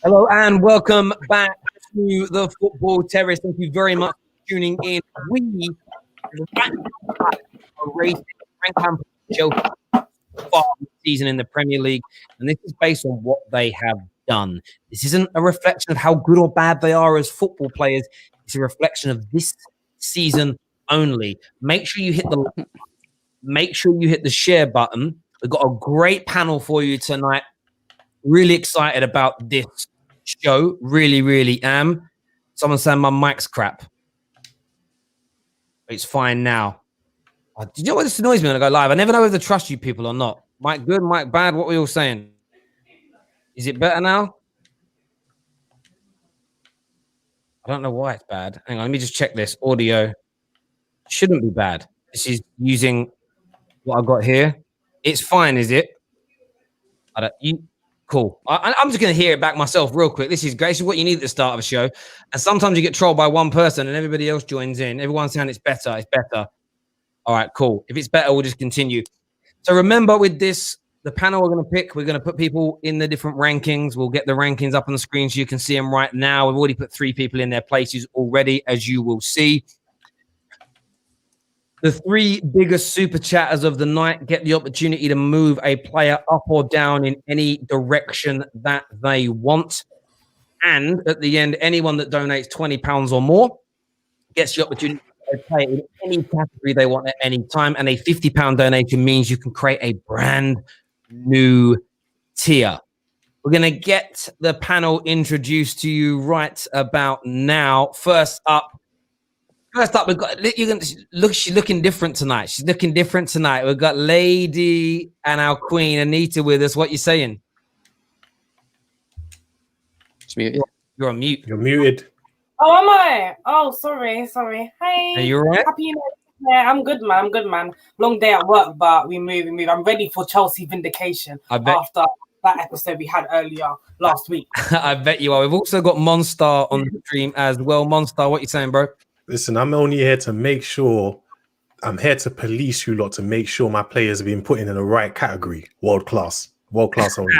Hello and welcome back to the Football Terrace. Thank you very much for tuning in. We are racing Frank Chelsea far this season in the Premier League, and this is based on what they have done. This isn't a reflection of how good or bad they are as football players. It's a reflection of this season only. Make sure you hit the share button. We've got a great panel for you tonight. Really excited about this show. Really am. Someone saying my mic's crap. It's fine now. Do you know what this annoys me when I go live? I never know whether to trust you people or not. Mic good, mic bad. What are we all saying? Is it better now? I don't know why it's bad. Hang on, let me just check this. Audio shouldn't be bad. This is using what I got here. It's fine, is it? Cool. I'm just going to hear it back myself real quick. This is great. This is what you need at the start of a show. And sometimes you get trolled by one person and everybody else joins in. Everyone's saying it's better. It's better. All right, cool. If it's better, we'll just continue. So remember with this, the panel we're going to pick, we're going to put people in the different rankings. We'll get the rankings up on the screen so you can see them right now. We've already put 3 people in their places already, as you will see. The 3 biggest super chatters of the night get the opportunity to move a player up or down in any direction that they want. And at the end, anyone that donates £20 or more gets the opportunity to play in any category they want at any time. And a £50 donation means you can create a brand new tier. We're going to get the panel introduced to you right about now. First up, we've got, she's looking different tonight. We've got Lady and our queen, Anita, with us. What you saying? You're on mute. You're muted. Oh, am I? Oh, sorry. Hey. Are you all right? Happy New Year. Yeah, I'm good, man. Long day at work, but we move. I'm ready for Chelsea vindication after that episode we had earlier last week. I bet you are. We've also got Monster on the stream as well. Monster, what you saying, bro? Listen, I'm only here to make sure, I'm here to police you lot to make sure my players have been put in the right category. World class only.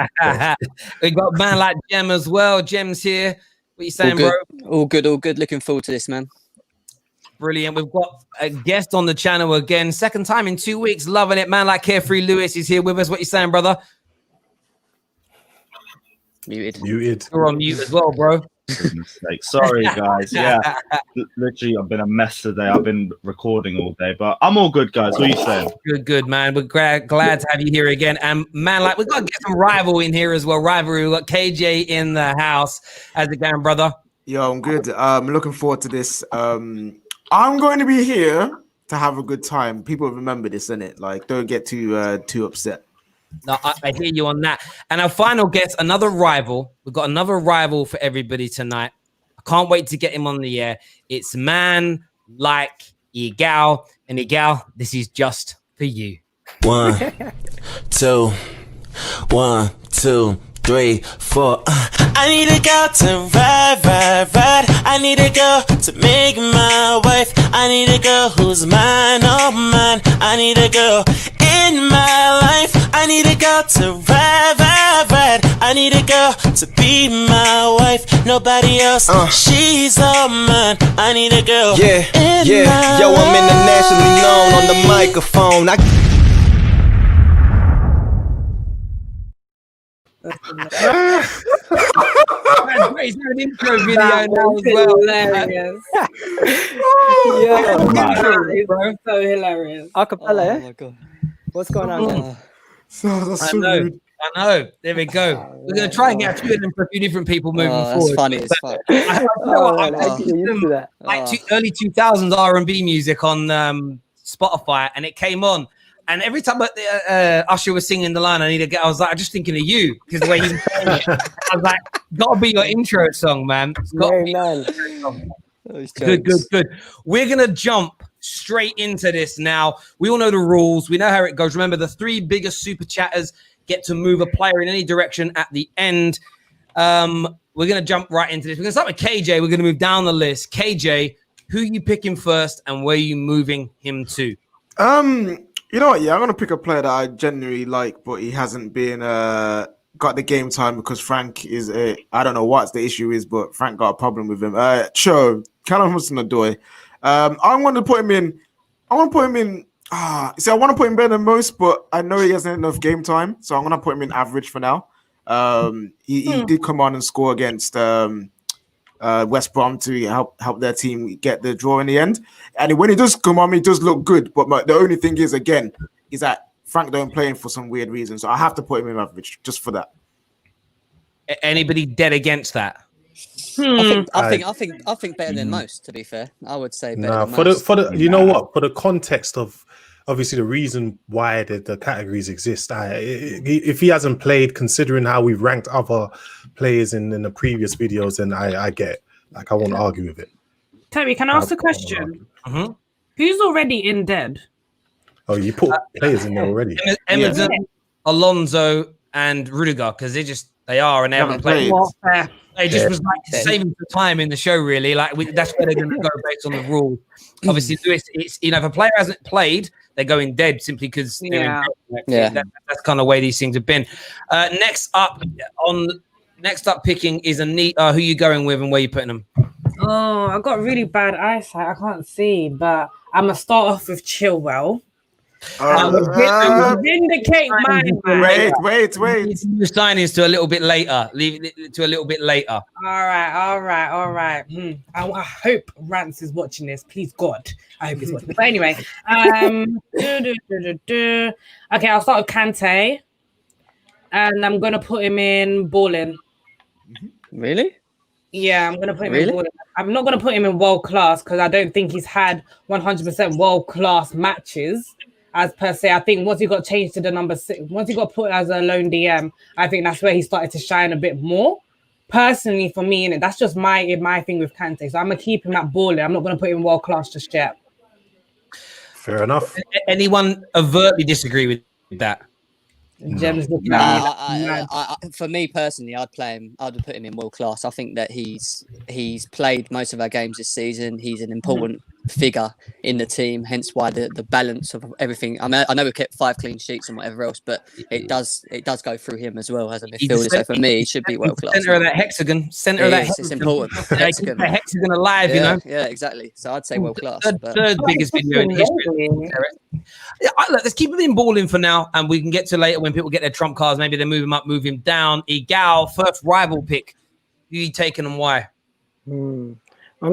We got a man like Jem as well. Jem's here. What you saying, bro? All good. Looking forward to this, man. Brilliant. We've got a guest on the channel again. Second time in 2 weeks. Loving it. Man like Carefree Lewis is here with us. What you saying, brother? Muted. You're on mute as well, bro. Mistake. Sorry, guys. Yeah, literally, I've been a mess today. I've been recording all day, but I'm all good, guys. What are you saying? Good, man. We're glad to have you here again. And man, like, we've got to get some rival in here as well. Rivalry. We've got KJ in the house. How's it going, brother? Yo, I'm good. I'm looking forward to this. I'm going to be here to have a good time. People remember this, innit? Like, don't get too upset. No, I hear you on that. And our final guest, another rival. We've got another rival for everybody tonight. I can't wait to get him on the air. It's man like Igal. And Igal, this is just for you. 1, 2, 1, 2, 3, 4. I need a girl to ride. I need a girl to make my wife. I need a girl who's mine, oh mine. I need a girl in my life. I need a girl to ride. I need a girl to be my wife. Nobody else, she's all mine. I need a girl. Yeah. Yo, I'm internationally known on the microphone. He's got an intro video now as well. Hilarious. So hilarious. Acapella, oh my God. What's going on there? That's so rude. I know. There we go. We're going to try and get a few of them for a few different people moving forward. That's funny. It's fun. Early 2000s R&B music on Spotify, and it came on. And every time Usher was singing the line, I was like, I'm just thinking of you because the way he was saying it. I was like, gotta be your intro song, man. Good. We're gonna jump straight into this now. We all know the rules. We know how it goes. Remember, the 3 biggest super chatters get to move a player in any direction at the end. We're gonna jump right into this. We're gonna start with KJ. We're gonna move down the list. KJ, who you picking first, and where you moving him to? You know what? Yeah, I'm gonna pick a player that I genuinely like, but he hasn't been got the game time because Frank is I don't know what the issue is, but Frank got a problem with him. Sure, Callum Hudson-Odoi. I want to put him in. I want to put him in. See, I want to put him better than most, but I know he hasn't enough game time, so I'm gonna put him in average for now. He did come on and score against West Brom to help their team get the draw in the end. And when he does come on, he does look good. But the only thing is, again, is that Frank don't play him for some weird reason, so I have to put him in average just for that. Anybody dead against that? I think better than most. To be fair, I would say better than most. For the you know what, for the context of obviously the reason why the categories exist. If he hasn't played, considering how we've ranked other players in the previous videos, then I get it. Like I won't argue with it. Terry, can I ask a question? Who's already in dead? Oh, you put players in there already. Emerson, Alonso, and Rudiger, because they are and they haven't played. It just was like saving the time in the show, really. Like that's where they're going to go based on the rules. Obviously, Lewis, it's if a player hasn't played, they're going dead simply because that's kind of way these things have been. Next up picking is Anita. Who you going with and where you putting them? Oh, I got really bad eyesight. I can't see, but I'm gonna start off with Chilwell. Vindicate mine, man. Wait. New signings to a little bit later. Leave it to a little bit later. All right. I hope Rance is watching this. Please, God. I hope he's watching. But anyway, okay, I'll start with Kante, and I'm gonna put him in balling. Really? Yeah, I'm gonna put him in balling. I'm not gonna put him in world class because I don't think he's had 100% world class matches. As per se, I think once he got changed to the number 6, once he got put as a lone DM, I think that's where he started to shine a bit more. Personally, for me, and that's just my thing with Kante. So I'm gonna keep him at balling. I'm not gonna put him world class just yet. Fair enough. Anyone overtly disagree with that? For me personally, I'd play him. I'd put him in world class. I think that he's played most of our games this season. He's an important figure in the team. Hence why the balance of everything. I mean, I know we kept 5 clean sheets and whatever else, but it does go through him as well as a midfielder. So for me, he should be world class. Center of that hexagon. It's important. Hexagon. The hexagon alive, you know. Yeah, exactly. So I'd say world class. Third biggest video in history. Look, let's keep it in balling for now, and we can get to later when people get their trump cards. Maybe they move him up, move him down. Egal, first rival pick. Who you taking and why? I'm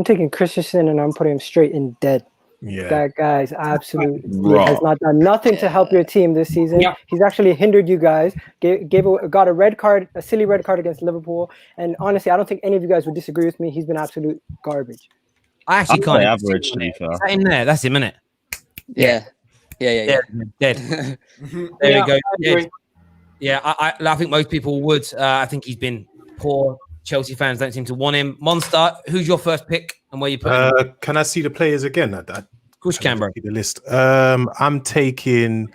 taking Christensen and I'm putting him straight in dead. Yeah, that guy's absolutely has not done nothing to help your team this season. Yeah. He's actually hindered you guys. Got a red card, a silly red card against Liverpool. And honestly, I don't think any of you guys would disagree with me. He's been absolute garbage. I actually can't. Average, Is that in there? That's him, isn't it? Yeah. Dead. There we go. Dead. Yeah, I think most people would. I think he's been poor. Chelsea fans don't seem to want him. Monster, who's your first pick and where you put him? Can I see the players again? Of course you can, bro. The list. I'm taking.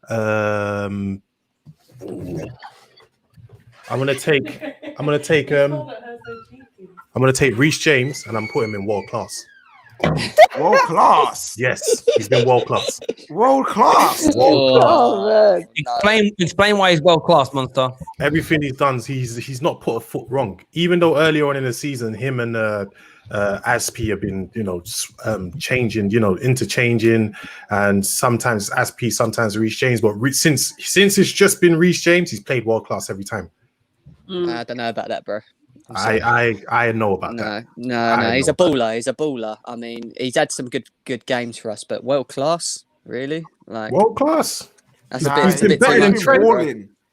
I'm gonna take Reece James and I'm putting him in world class. World class. Yes, he's been world class. World class. Oh man. Explain why he's world class, Monster. Everything he's done, he's not put a foot wrong. Even though earlier on in the season, him and Aspi have been, changing, interchanging, and sometimes Aspi, sometimes Reece James. But since it's just been Reece James, he's played world class every time. I don't know about that, bro. I know about that. No. He's a baller. I mean, he's had some good games for us, but world class, really? Like world class. That's he's been better than Trent.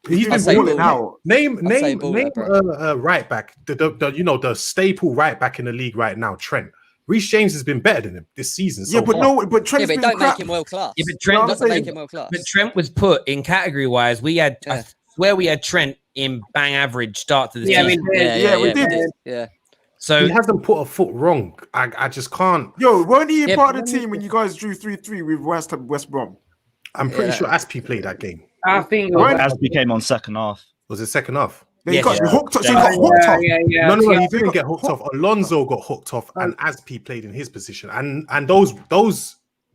He's been balling out. Name right back. The staple right back in the league right now, Trent. Reece James has been better than him this season. But Trent's been don't crap. make him world class. Yeah, but Trent doesn't make him world class. But Trent was put in category wise. We had I swear we had Trent in bang average start to the season. We did. Yeah. So he hasn't put a foot wrong. I just can't. Yo, weren't he part of the team when you guys drew 3-3 with West Brom? I'm pretty sure Aspi played that game. I think Aspi came on second half. Was it second half? He got hooked off. So he got hooked off. No, he didn't get hooked off. Alonso got hooked off, and Aspi played in his position. And those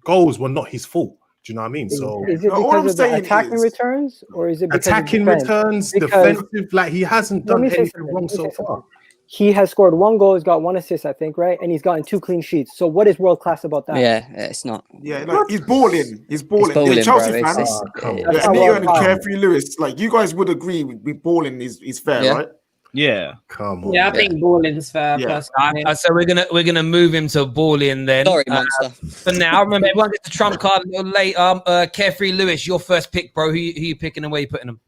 goals were not his fault. Do you know what I mean? So is it all I'm because of the saying attacking is- returns, or is it because attacking of defense? returns, Because- defensive, like he hasn't Let done me say anything something. wrong so far. He has scored 1 goal, he's got 1 assist, I think, right? And he's gotten 2 clean sheets. So what is world class about that? Yeah, it's not. Yeah, like, he's balling. He's balling. balling, Yeah, Chelsea bro. fans. It's- come on. Yeah, That's not Anita world and class. Carefree Lewis, like you guys would agree with balling is fair, Yeah. right? Yeah. Come on. Yeah, I think balling's fair. Yeah. Plus, So we're gonna move him to Ballian then. Sorry, monster. For now, remember everyone gets the trump card a little late. Carefree Lewis, your first pick, bro. Who you picking and where you putting him?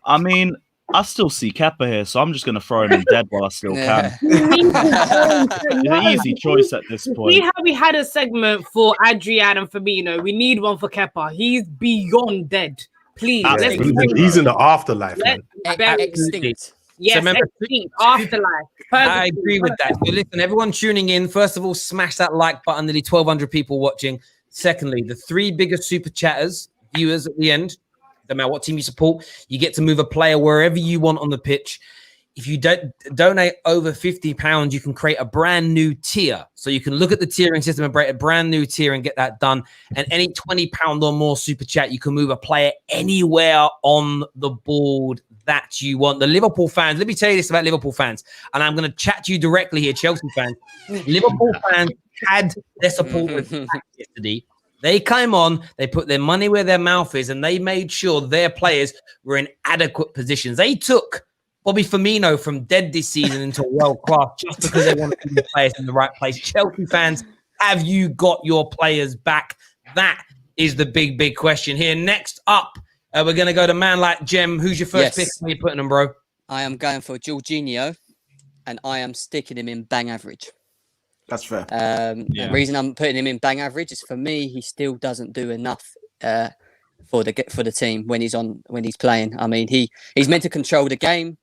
I mean, I still see Kepa here, so I'm just going to throw him in dead while I still Yeah. can. It's an easy choice at this See point. how we had a segment for Adrian and Firmino. We need one for Kepa. He's beyond dead. Please, Yeah, let's he's in the afterlife, let's man. bury him. Extinct. Yes, remember- extinct, afterlife. I agree with that. So listen, everyone tuning in, first of all, smash that like button. Nearly 1,200 people watching. Secondly, the 3 biggest super chatters, viewers at the end, no matter what team you support, you get to move a player wherever you want on the pitch. If you donate over £50, you can create a brand new tier. So you can look at the tiering system and create a brand new tier and get that done. And any £20 or more super chat, you can move a player anywhere on the board that you want. The Liverpool fans, let me tell you this about Liverpool fans, and I'm going to chat to you directly here, Chelsea fans. Liverpool fans had their supporters yesterday. They came on, they put their money where their mouth is, and they made sure their players were in adequate positions. They took Bobby Firmino from dead this season into world class just because they wanted to put the players in the right place. Chelsea fans, have you got your players back? That is the big question here. Next up, we're going to go to man like Jem. Who's your first pick? Where are you putting them, bro? I am going for Jorginho, and I am sticking him in bang average. That's fair. The reason I'm putting him in bang average is for me, he still doesn't do enough for the team when he's playing. I mean, he's meant to control the game.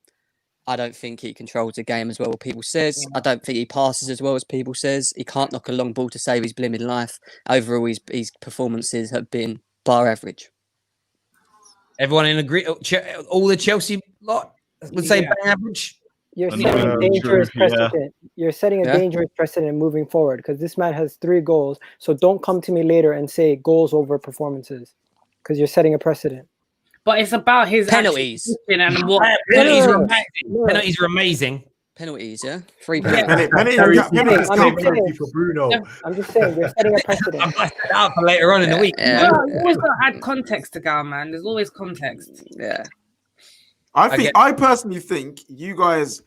I don't think he controls the game as well as people says. I don't think he passes as well as people says. He can't knock a long ball to save his blimmin' life. Overall, his performances have been bar average. Everyone in agree? All the Chelsea lot would say bang average. You're setting a dangerous precedent. You're setting a Yeah. dangerous precedent moving forward because this man has 3 goals. So don't come to me later and say goals over performances because you're setting a precedent. But it's about his Penalties. and what Penalties are amazing. Penalties are amazing. Penalties, yeah? 3 Yeah. penalties. Penalty for Bruno. I'm just saying, you're setting a I'm precedent. going to set that up for later on in the week. Yeah. No, you always got to add context to go, man. There's always context. Yeah. I personally think you guys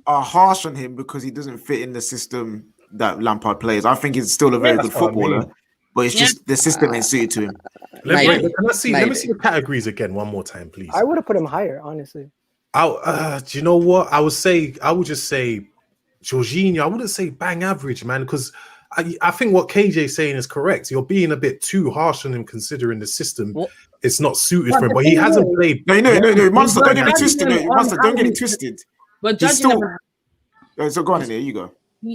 are harsh on him because he doesn't fit in the system that Lampard plays. I think he's still a very good footballer, but it's just the system ain't suited to him. Let Maybe. me see the categories again one more time, please. I would have put him higher, honestly. Do you know what? I would just say Jorginho. I wouldn't say bang average, man, because I think what KJ's saying is correct. You're being a bit too harsh on him considering the system. What? It's not suited for him, but he hasn't played. No, Monster, don't get it twisted. Monster, don't get it twisted. We're He's judging still. him. So go on in there. You go.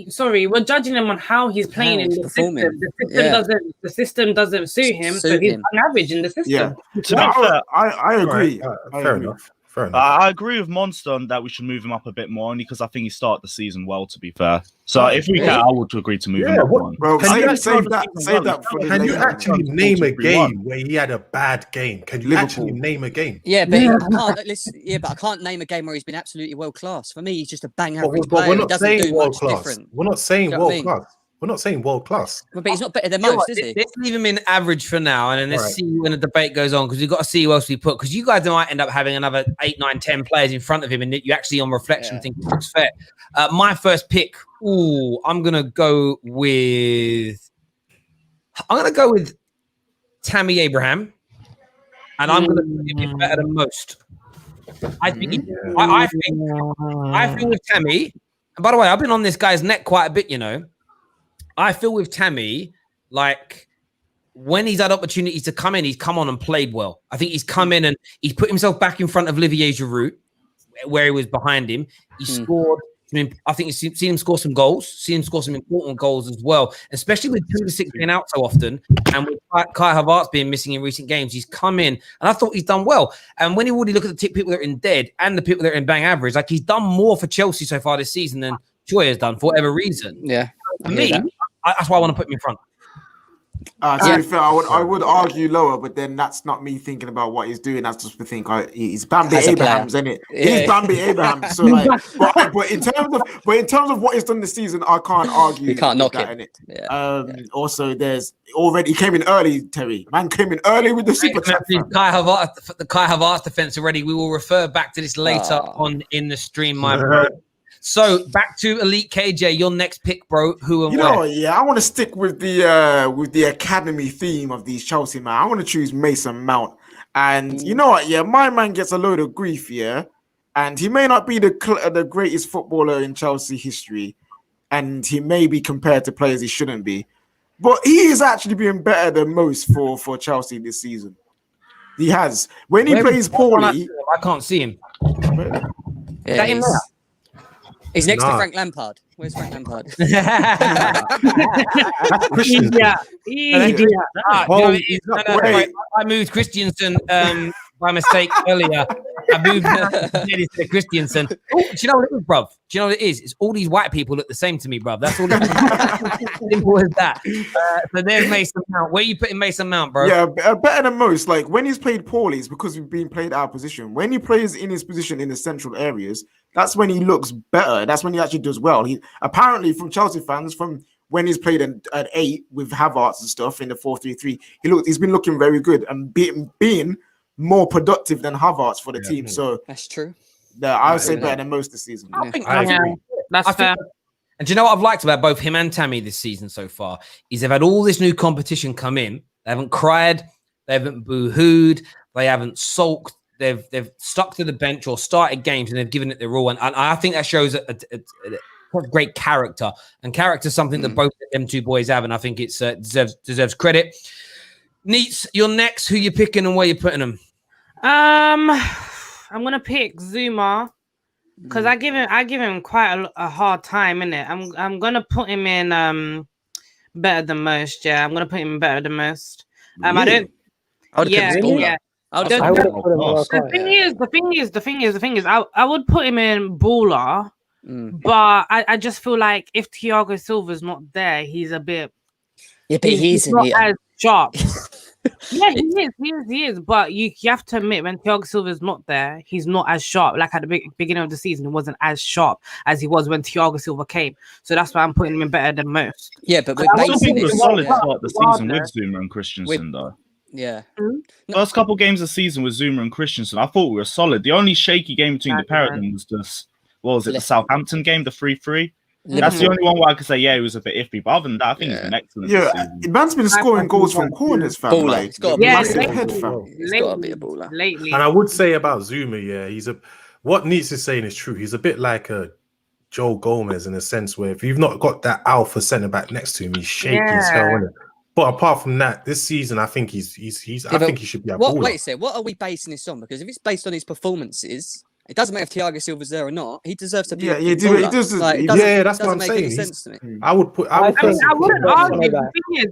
Sorry, we're judging him on how he's playing in he's the performing. system. The system doesn't suit him, so Suit he's him. on average in the system. Yeah. To be fair, I agree. Fair enough. I agree with Monster on that we should move him up a bit more, only because I think he started the season well, to be fair. So if we can, I would agree to move him up one. Bro, Can you save that for the Can you later. actually name a game where he had a bad game? Can you actually name a game? Yeah, but I can't name a game where he's been absolutely world class. For me, he's just a bang average But player. we're He not doesn't saying do world much class. different. We're not saying Do you know what I world mean? class. We're not saying world class. But he's not better than You know most, what? is he? Let's leave him in average for now, and then let's Right. see when the debate goes on, because we've got to see who else we put. Because you guys might end up having another 8, 9, 10 players in front of him, and you actually, on reflection, think it's fair. My first pick. I'm gonna go with Tammy Abraham, and I'm gonna give him better than most. I think with Tammy. And by the way, I've been on this guy's neck quite a bit, you know. I feel with Tammy, like when he's had opportunities to come in, he's come on and played well. I think he's come in and he's put himself back in front of Olivier Giroud, where he was behind him. He scored. I think you've seen him score some goals, seen him score some important goals as well, especially with Pulisic being out so often and with Kai Havertz being missing in recent games. He's come in and I thought he's done well. And when you already look at the people that are in dead and the people that are in bang average, like he's done more for Chelsea so far this season than Troy has done for whatever reason. Yeah. For me, that's why I want to put him in front. To be fair, I would argue lower, but then that's not me thinking about what he's doing. That's just me think he's Bambi Abrahams, isn't it? He's Bambi Abrahams. So like, but in terms of what he's done this season, I can't argue. You can't knock that, it. Also, there's already he came in early. Terry, man, came in early with the super chat. The Kai Havertz defense already. We will refer back to this later on in the stream, my bro. So back to Elite KJ, your next pick, bro. Who and where? I want to stick with the academy theme of these Chelsea man. I want to choose Mason Mount, and you know what? Yeah, my man gets a load of grief, and he may not be the greatest footballer in Chelsea history, and he may be compared to players he shouldn't be, but he is actually being better than most for Chelsea this season. He has when he plays poorly. I can't see him. Yeah, he's next to Frank Lampard. Where's Frank Lampard? I moved Christiansen by mistake earlier. I moved to Christiansen. Oh, do you know what it is, bruv? Do you know what it is? It's all these white people look the same to me, bruv. That's all. Simple as that. So there's Mason Mount. Where are you putting Mason Mount, bro? Yeah, better than most. Like when he's played poorly, it's because we've been played out of position. When he plays in his position in the central areas, that's when he looks better. That's when he actually does well. He apparently, from Chelsea fans, from when he's played at 8 with Havertz and stuff in the 4-3-3, he's been looking very good and being more productive than Havertz for the team. So that's true. I would say better than most this season. I think that's fair. And do you know what I've liked about both him and Tammy this season so far is they've had all this new competition come in. They haven't cried, they haven't boo-hooed, they haven't sulked. They've stuck to the bench or started games and they've given it their all. And I think that shows a great character. And character is something that both of them two boys have. And I think it deserves credit. Neats, you're next. Who you picking and where you putting them? I'm gonna pick Zuma because I give him quite a hard time, innit? I'm gonna put him in better than most. Yeah, I'm gonna put him in better than most. I don't. The thing is, I would put him in baller, but I just feel like if Thiago Silva's not there, he's a bit. Yeah, but he's not as sharp. Yeah, he is. But you have to admit, when Thiago Silva's not there, he's not as sharp. Like at the beginning of the season, he wasn't as sharp as he was when Thiago Silva came. So that's why I'm putting him in better than most. Yeah, but I still think it was solid to start the season with Zuma and Christensen, though. Yeah. First couple games of the season with Zuma and Christensen, I thought we were solid. The only shaky game between the pair of them was just, the Southampton game, the 3-3. That's the only one where I could say, it was a bit iffy. But other than that, I think he's been excellent. Yeah, man's been scoring goals from corners, fam. Like, it's got to be a baller. Lately. And I would say about Zuma, what Neats is saying is true. He's a bit like a Joe Gomez in a sense where if you've not got that alpha centre back next to him, he's shaky as hell, isn't it? But apart from that, this season, I think he's I think he should be a baller. Wait a second, what are we basing this on? Because if it's based on his performances, it doesn't matter if Thiago Silva's there or not. He deserves to be. He does. That's what I'm saying. Sense to me. I wouldn't argue.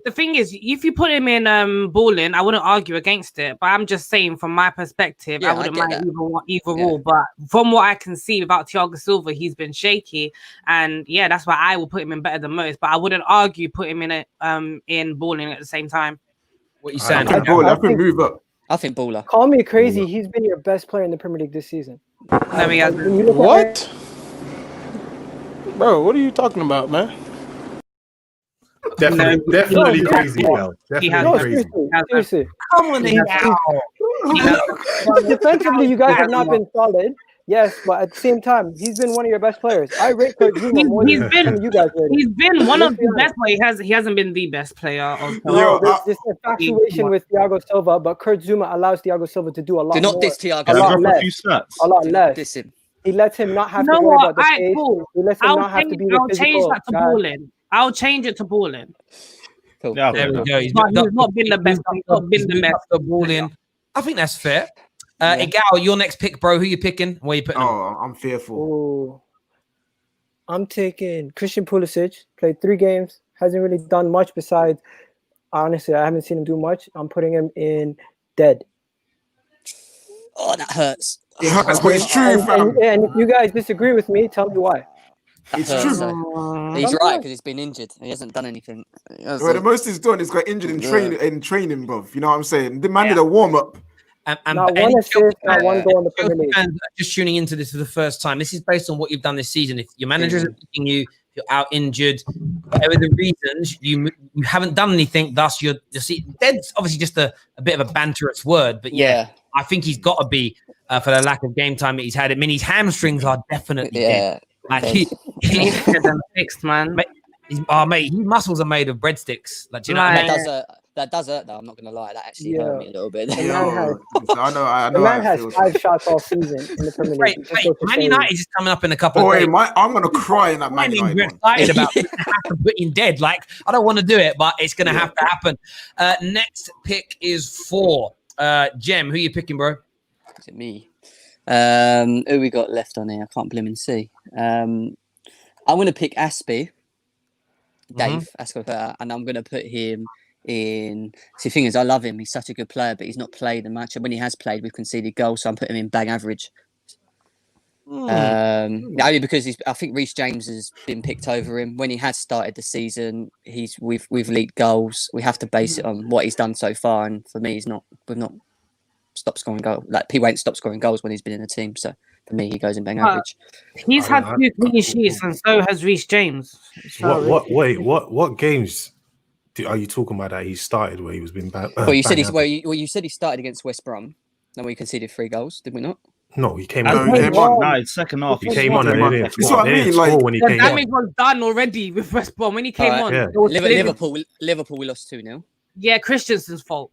The thing is, if you put him in balling, I wouldn't argue against it. But I'm just saying, from my perspective, I wouldn't mind either or. But from what I can see about Thiago Silva, he's been shaky, and that's why I will put him in better than most. But I wouldn't argue put him in balling at the same time. What you saying? I think move up. I think baller. Call me crazy. He's been your best player in the Premier League this season. What? Bro, what are you talking about, man? Definitely crazy, Mel. Definitely crazy. Seriously. Come on now. Defensively, you guys have not been solid. Yes, but at the same time, he's been one of your best players. I rate Kurt Zuma more than you guys rate. He's been one of the best players. He hasn't been the best player. There's this infatuation with Thiago Silva, but Kurt Zuma allows Thiago Silva to do a lot more. Do not diss Thiago. A lot less. Diss him. He lets him not have to worry about the pace. Cool. He lets him not have to be the physical. I'll change it to balling. Cool. Yeah, there we go. He's not been the best. He's not been the best of balling. I think that's fair. Igal, your next pick, bro. Who you picking? Where you putting him? I'm fearful. I'm taking Christian Pulisic. Played 3 games. Hasn't really done much besides. Honestly, I haven't seen him do much. I'm putting him in dead. Oh, that hurts. It hurts, but it's true, fam. And if you guys disagree with me, tell me why. It's true. He's right because he's been injured. He hasn't done anything. Well, the most he's done is got injured in training, bro. You know what I'm saying? The man did a warm up. And not one assist, not one goal in the Premier League. And just tuning into this for the first time, this is based on what you've done this season. If your manager isn't picking you, you're out injured, whatever the reasons, you haven't done anything. Thus, you're see. Dead's obviously just a bit of a banterous word, but yeah, I think he's got to be for the lack of game time that he's had. I mean, his hamstrings are definitely dead. Like he's fixed, man. Mate, his muscles are made of breadsticks. Like, do you know? That does hurt, though. I'm not gonna lie. That actually hurt me a little bit. I know. The man has 5 shots all season in the Premier League. Man United is coming up in a couple of days. I'm gonna cry in that Man United one. Excited about have to put in Dead. Like, I don't want to do it, but it's gonna have to happen. Next pick is 4. Jem, who you picking, bro? Is it me? Who we got left on here? I can't blimmin' see. I'm gonna pick Aspie, Dave Aspie, and I'm gonna put him in. See, the thing is, I love him. He's such a good player, but he's not played much. And when he has played, we've conceded goals, so I'm putting him in bang average. Only because I think Reece James has been picked over him. When he has started the season, we've leaked goals. We have to base it on what he's done so far, and for me, we've not stopped scoring goals. Like, he won't stop scoring goals when he's been in the team. So for me, he goes in bang average. He's had 2 clean sheets, and so has Reece James. What games are you talking about that he started where he was being bad? Well, you said you said he started against West Brom, and we conceded 3 goals, did we not? No, he came on. No, second half. He came on and he didn't. That's what I mean. Like, when he the came damage was done already with West Brom when he came on. Yeah. Liverpool, we lost 2-0. Yeah, Christensen's fault.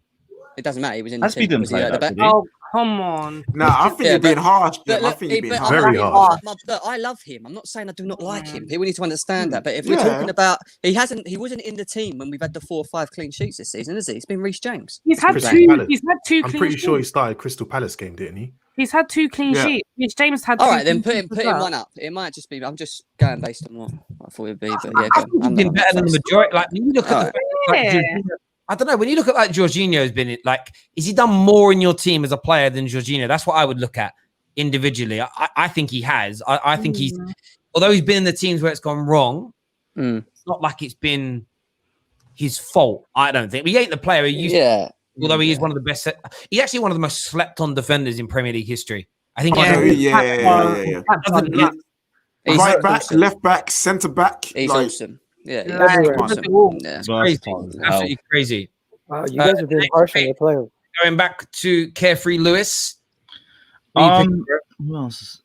It doesn't matter. He was in the That's team. Oh, come on. I think you're being harsh. I think you're being very harsh. I love him. I'm not saying I do not like him. People need to understand that. But if we're talking about, he wasn't in the team when we've had the 4 or 5 clean sheets this season, is he? It's been Reece James. He's had 2. He's had 2 clean sheets. I'm pretty sure he started Crystal Palace game, didn't he? He's had 2 clean sheets. Reece James had 2. All right, then put him one up. It might just be. I'm just going based on what I thought it'd be. But yeah, he's been better than the majority. Like, when you look at I don't know. When you look at like Jorginho's been like, is he done more in your team as a player than Jorginho? That's what I would look at individually. I think he has. I think he's, although he's been in the teams where it's gone wrong, it's not like it's been his fault. I don't think. But he ain't the player he used to. Although he is one of the best. He's actually one of the most slept on defenders in Premier League history. I think. Right back, left back, centre back. He's awesome. Yeah, it's crazy. Absolutely crazy. Wow, you guys are being harsh on your players. Going back to Carefree Lewis. Who else?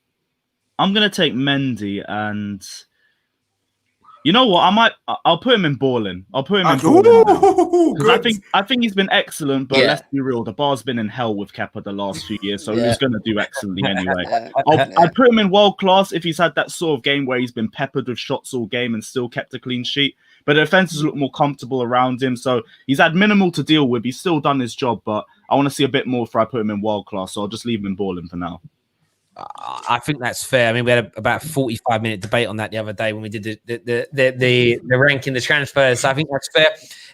I'm gonna take Mendy, and you know what? I'll put him in balling. I'll put him in balling because I think he's been excellent. But let's be real, the bar's been in hell with Kepa the last few years, so he's gonna do excellently anyway. I'll put him in world class if he's had that sort of game where he's been peppered with shots all game and still kept a clean sheet. But the defenses look more comfortable around him, so he's had minimal to deal with. He's still done his job, but I want to see a bit more before I put him in world class. So I'll just leave him in balling for now. I think that's fair. I mean, we had about a 45-minute debate on that the other day when we did the ranking, the transfers. So I think that's fair.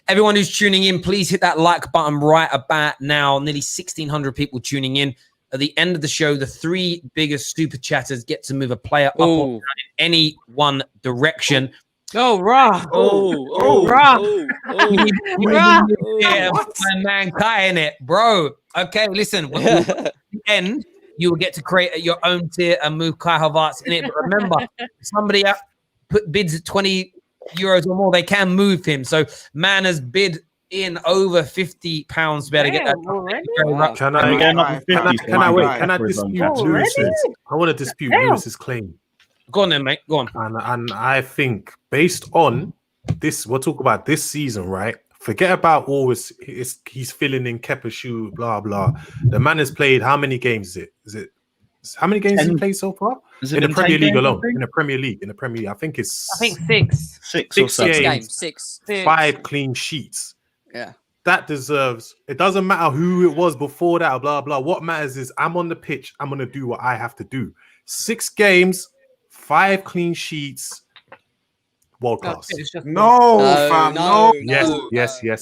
Everyone who's tuning in, please hit that like button right about now. Nearly 1,600 people tuning in. At the end of the show, the 3 biggest super chatters get to move a player up or down in any one direction. Oh, raw. Raw. Yeah, my man Kai in it, bro. Okay, listen. At the end, you will get to create your own tier and move Kai Havertz in it. But remember, somebody put bids at 20 euros or more, they can move him. So man has bid in over £50 to be able to get that. Can I dispute Lewis's? I want to dispute Lewis's claim. Go on then, mate. Go on. And I think based on this, we'll talk about this season, right? Forget about always he's filling in Kepa's shoe, blah blah. The man has played how many games is it? How many games has he played so far? In the Premier League alone. In the Premier League. I think 6. 6 games. 6. 5 clean sheets. Yeah. That deserves. It doesn't matter who it was before that, blah blah. What matters is I'm on the pitch. I'm gonna do what I have to do. 6 games, 5 clean sheets. world class. No, fam, no. Yes.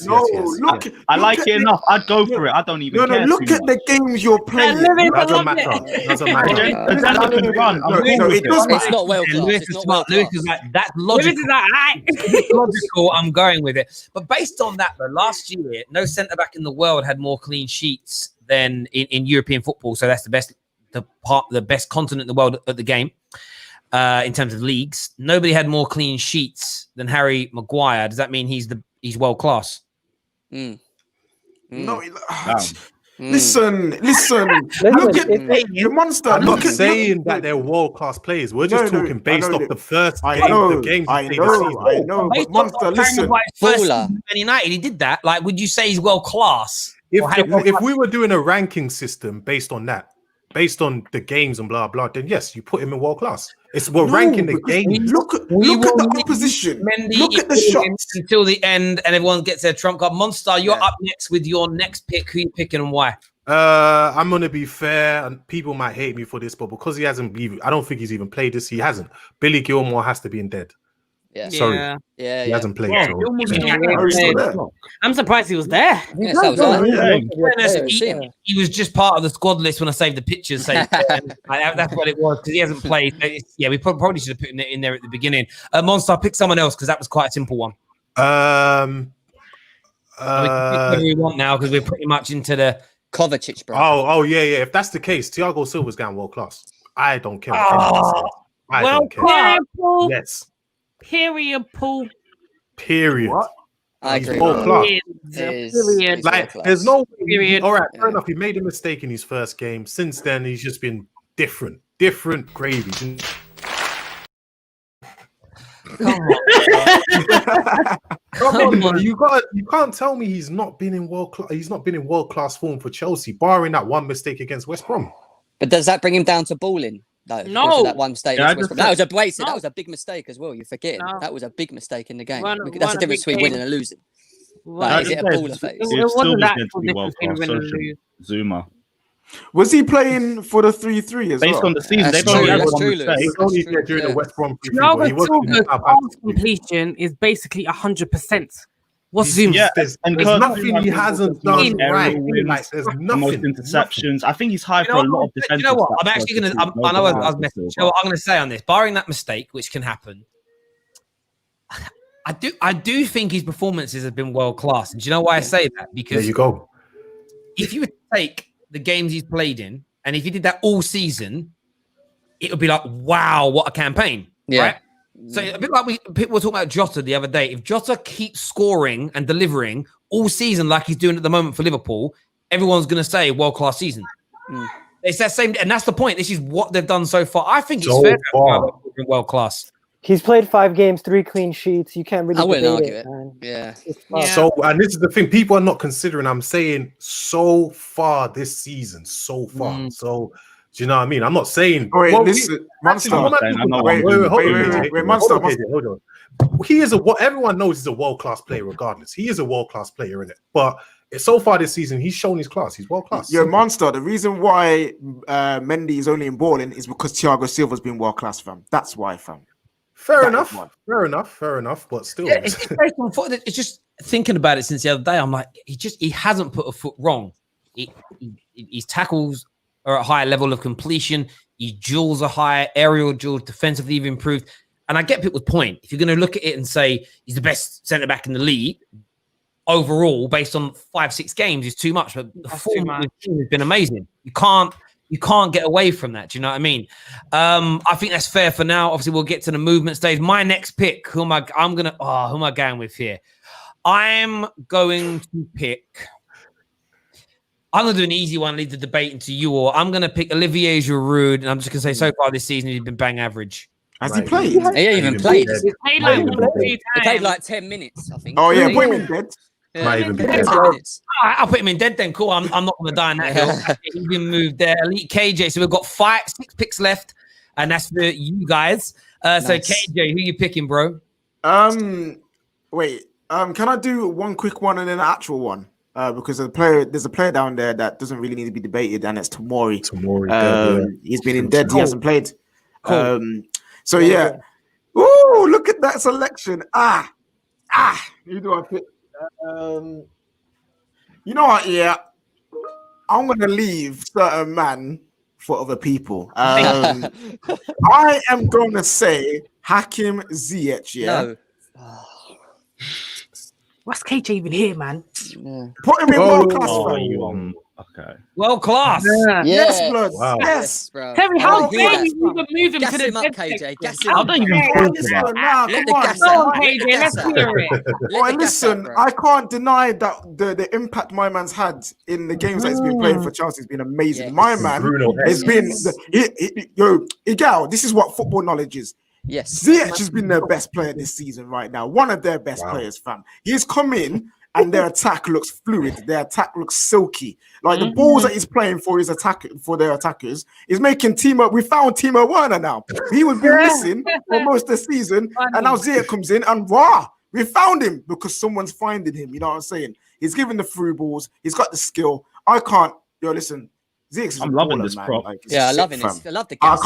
Look, I like it enough. I'd go for it. I don't even care. Look at the games you're playing. Doesn't matter. It's not well class. Lewis is smart. Lewis is like, that's logical. Logical. I'm going with it. But based on that, though, last year, no centre back in the world had more clean sheets than in European football. So that's the best continent in the world at the game. In terms of leagues, nobody had more clean sheets than Harry Maguire. Does that mean he's world class? No, listen. Look at the monster. I'm not saying that they're world class players. We're just talking based off the first game. The games I know. But monster, listen. Man United, he did that. Like, would you say he's world class? If we were doing a ranking system based on that, based on the games and blah blah, then yes, you put him in world class. We're ranking the games. Look at the opposition. Look at the shots until the end, and everyone gets their trump card. Monster, you're up next with your next pick. Who you picking and why? I'm gonna be fair, and people might hate me for this, but because he hasn't even, I don't think he's even played this. He hasn't. Billy Gilmore has to be in dead. Yeah. Sorry. He hasn't played. I'm surprised he was there. He was just part of the squad list when I saved the pictures. That's what it was, because he hasn't played. We probably should have put him in there at the beginning. Monster, pick someone else, because that was quite a simple one. We can pick whoever we want now, because we're pretty much into the Kovacic, bro. Oh yeah. If that's the case, Thiago Silva's going world class. I don't care. I don't care. Yes. Period, Paul. Period. What? I agree. World class. Period. Like, there's no period. All right, fair enough. He made a mistake in his first game. Since then, he's just been different gravy. Come on, you can't tell me he's not been in world class. He's not been in world class form for Chelsea, barring that one mistake against West Brom. But does that bring him down to balling? No, that one mistake. That was a big mistake as well. You're forgetting that was a big mistake in the game. That's the difference between winning and losing. Is it a baller phase? It still was meant to be world class. Zuma. Was he playing for the 3-3 as based well? on the season? That's They true. He was only there during the West Brom. Thiago completion is basically 100%. What's Zoom? Yeah, there's nothing he hasn't done right. Like, there's nothing. Most interceptions. I think he's high for a lot of defensive. You know what? I'm actually going to. I know I was messing. You know what I'm going to say on this? Barring that mistake, which can happen, I do think his performances have been world class. And do you know why I say that? Because there you go. If you would take the games he's played in, and if he did that all season, it would be like, wow, what a campaign, right? So a bit like people were talking about Jota the other day. If Jota keeps scoring and delivering all season like he's doing at the moment for Liverpool, everyone's going to say world-class season. It's that same, and that's the point. This is what they've done so far. I think it's fair to world-class. He's played 5 games, 3 clean sheets. You can't really. I wouldn't argue it. Man. Yeah. So, and this is the thing people are not considering. I'm saying so far this season, so far. So, do you know what I mean? I'm not saying. Listen, Monster. Wait, Monster. Hold on. He is what everyone knows is a world class player, regardless. He is a world class player in it, but so far this season, he's shown his class. He's world class. You're a monster. The reason why Mendy is only in balling is because Thiago Silva's been world class, fam. That's why, fam. Fair enough. But still, it's just thinking about it since the other day. I'm like, he hasn't put a foot wrong. His tackles are at a higher level of completion. His duels are higher. Aerial duels, defensively, have improved. And I get people's point. If you're going to look at it and say he's the best centre back in the league overall, based on 5-6 games, is too much. But the form of the team has been amazing. You can't get away from that. Do you know what I mean? I think that's fair for now. Obviously, we'll get to the movement stage. My next pick, who am I going with here? I'm going to pick. I'm going to do an easy one, leave the debate into you all. I'm going to pick Olivier Giroud, and I'm just going to say so far this season he's been bang average. Has he played? He ain't even played. He played like 10 minutes, I think. Oh, yeah, put him in dead. I'll put him in dead then. Cool. I'm not going to die on that hill. He's been moved there. Elite KJ. So we've got 6 picks left, and that's for you guys. Nice. So KJ, who you picking, bro? Wait. Can I do one quick one and then an actual one? Because there's a player down there that doesn't really need to be debated, and it's Tomori. He's been in dead. He hasn't played. Cool. So yeah, Ooh, look at that selection. Who do I pick? You know what? Yeah, I'm gonna leave certain man for other people. I am gonna say Hakim Ziyech. Yeah. No. What's KJ even here, man? Yeah. Put him in world class. Oh, fam. you okay. World class. Yes, blood. Wow. Yes. bro. Terry, I how don't hear dare that, you bro. even move him Gas to the him up, dead KJ. section? Gas him How up. don't you Even even talk about Nah, Let come the on. gas Go out. on, Let the KJ, gas let's out. hear it. Let Boy, the gas out, listen, bro. I can't deny that the impact my man's had in the games that he's been playing for Chelsea has been amazing. Yes. My man Bruno has been Igal, this is what football knowledge is. Yes. Ziyech has been their best player this season right now. One of their best players, fam. He's come in and their attack looks fluid. Their attack looks silky. Like the balls that he's playing for his attack for their attackers is making Timo. We found Timo Werner now. He would be missing for most of the season, and now Ziyech comes in and we found him because someone's finding him. You know what I'm saying? He's giving the through balls. He's got the skill. I can't. Listen. Ziyech is I'm a loving baller, this man. prop. Like, it's Yeah, I sick, love it. fam. I love the gas.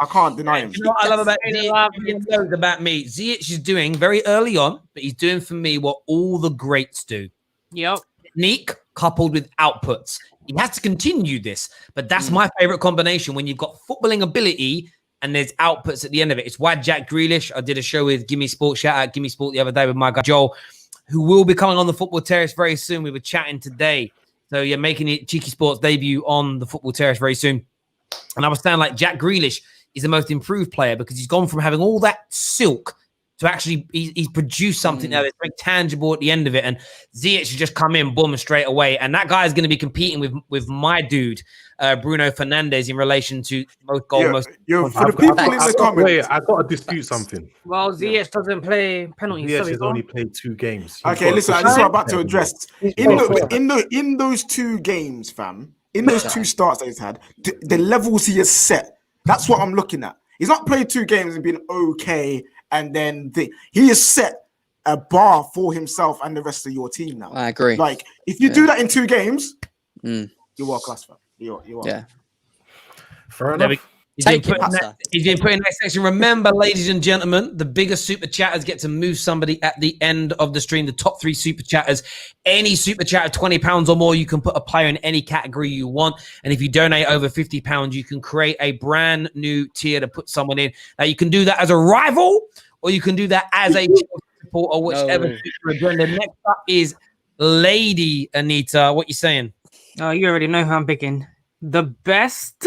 I can't deny him. You know what I love about Ziyech? It knows about me. Ziyech is doing very early on, but he's doing for me what all the greats do. Yep. Technique coupled with outputs. He has to continue this, but that's my favorite combination when you've got footballing ability and there's outputs at the end of it. It's why Jack Grealish, I did a show with Gimme Sport, shout out Gimme Sport the other day with my guy Joel, who will be coming on the Football Terrace very soon. We were chatting today. So you're making it Cheeky Sports debut on the Football Terrace very soon. And I was saying like Jack Grealish is the most improved player because he's gone from having all that silk to actually he's produced something now that's very tangible at the end of it. And Ziyech should just come in, boom, straight away. And that guy is going to be competing with my dude, Bruno Fernandes, in relation to most goal, For the people in the comments. Wait, I got to dispute something. Well, Ziyech doesn't play penalties. Ziyech has only played 2 games. Okay, listen, this is what I'm about to address. In those 2 games, fam, in those 2 starts that he's had, the levels he has set, that's what I'm looking at. He's not played 2 games and been okay, and then he has set a bar for himself and the rest of your team now. I agree. Like, if you do that in 2 games, you're world class, fam. You're yeah. Fair enough. He's been put in that section. Remember, ladies and gentlemen, the biggest super chatters get to move somebody at the end of the stream. The top 3 super chatters. Any super chat of £20 or more, you can put a player in any category you want. And if you donate over £50, you can create a brand new tier to put someone in. Now, you can do that as a rival, or you can do that as a support, or whichever. Agenda. Next up is Lady Anita. What you saying? Oh, you already know who I'm picking. The best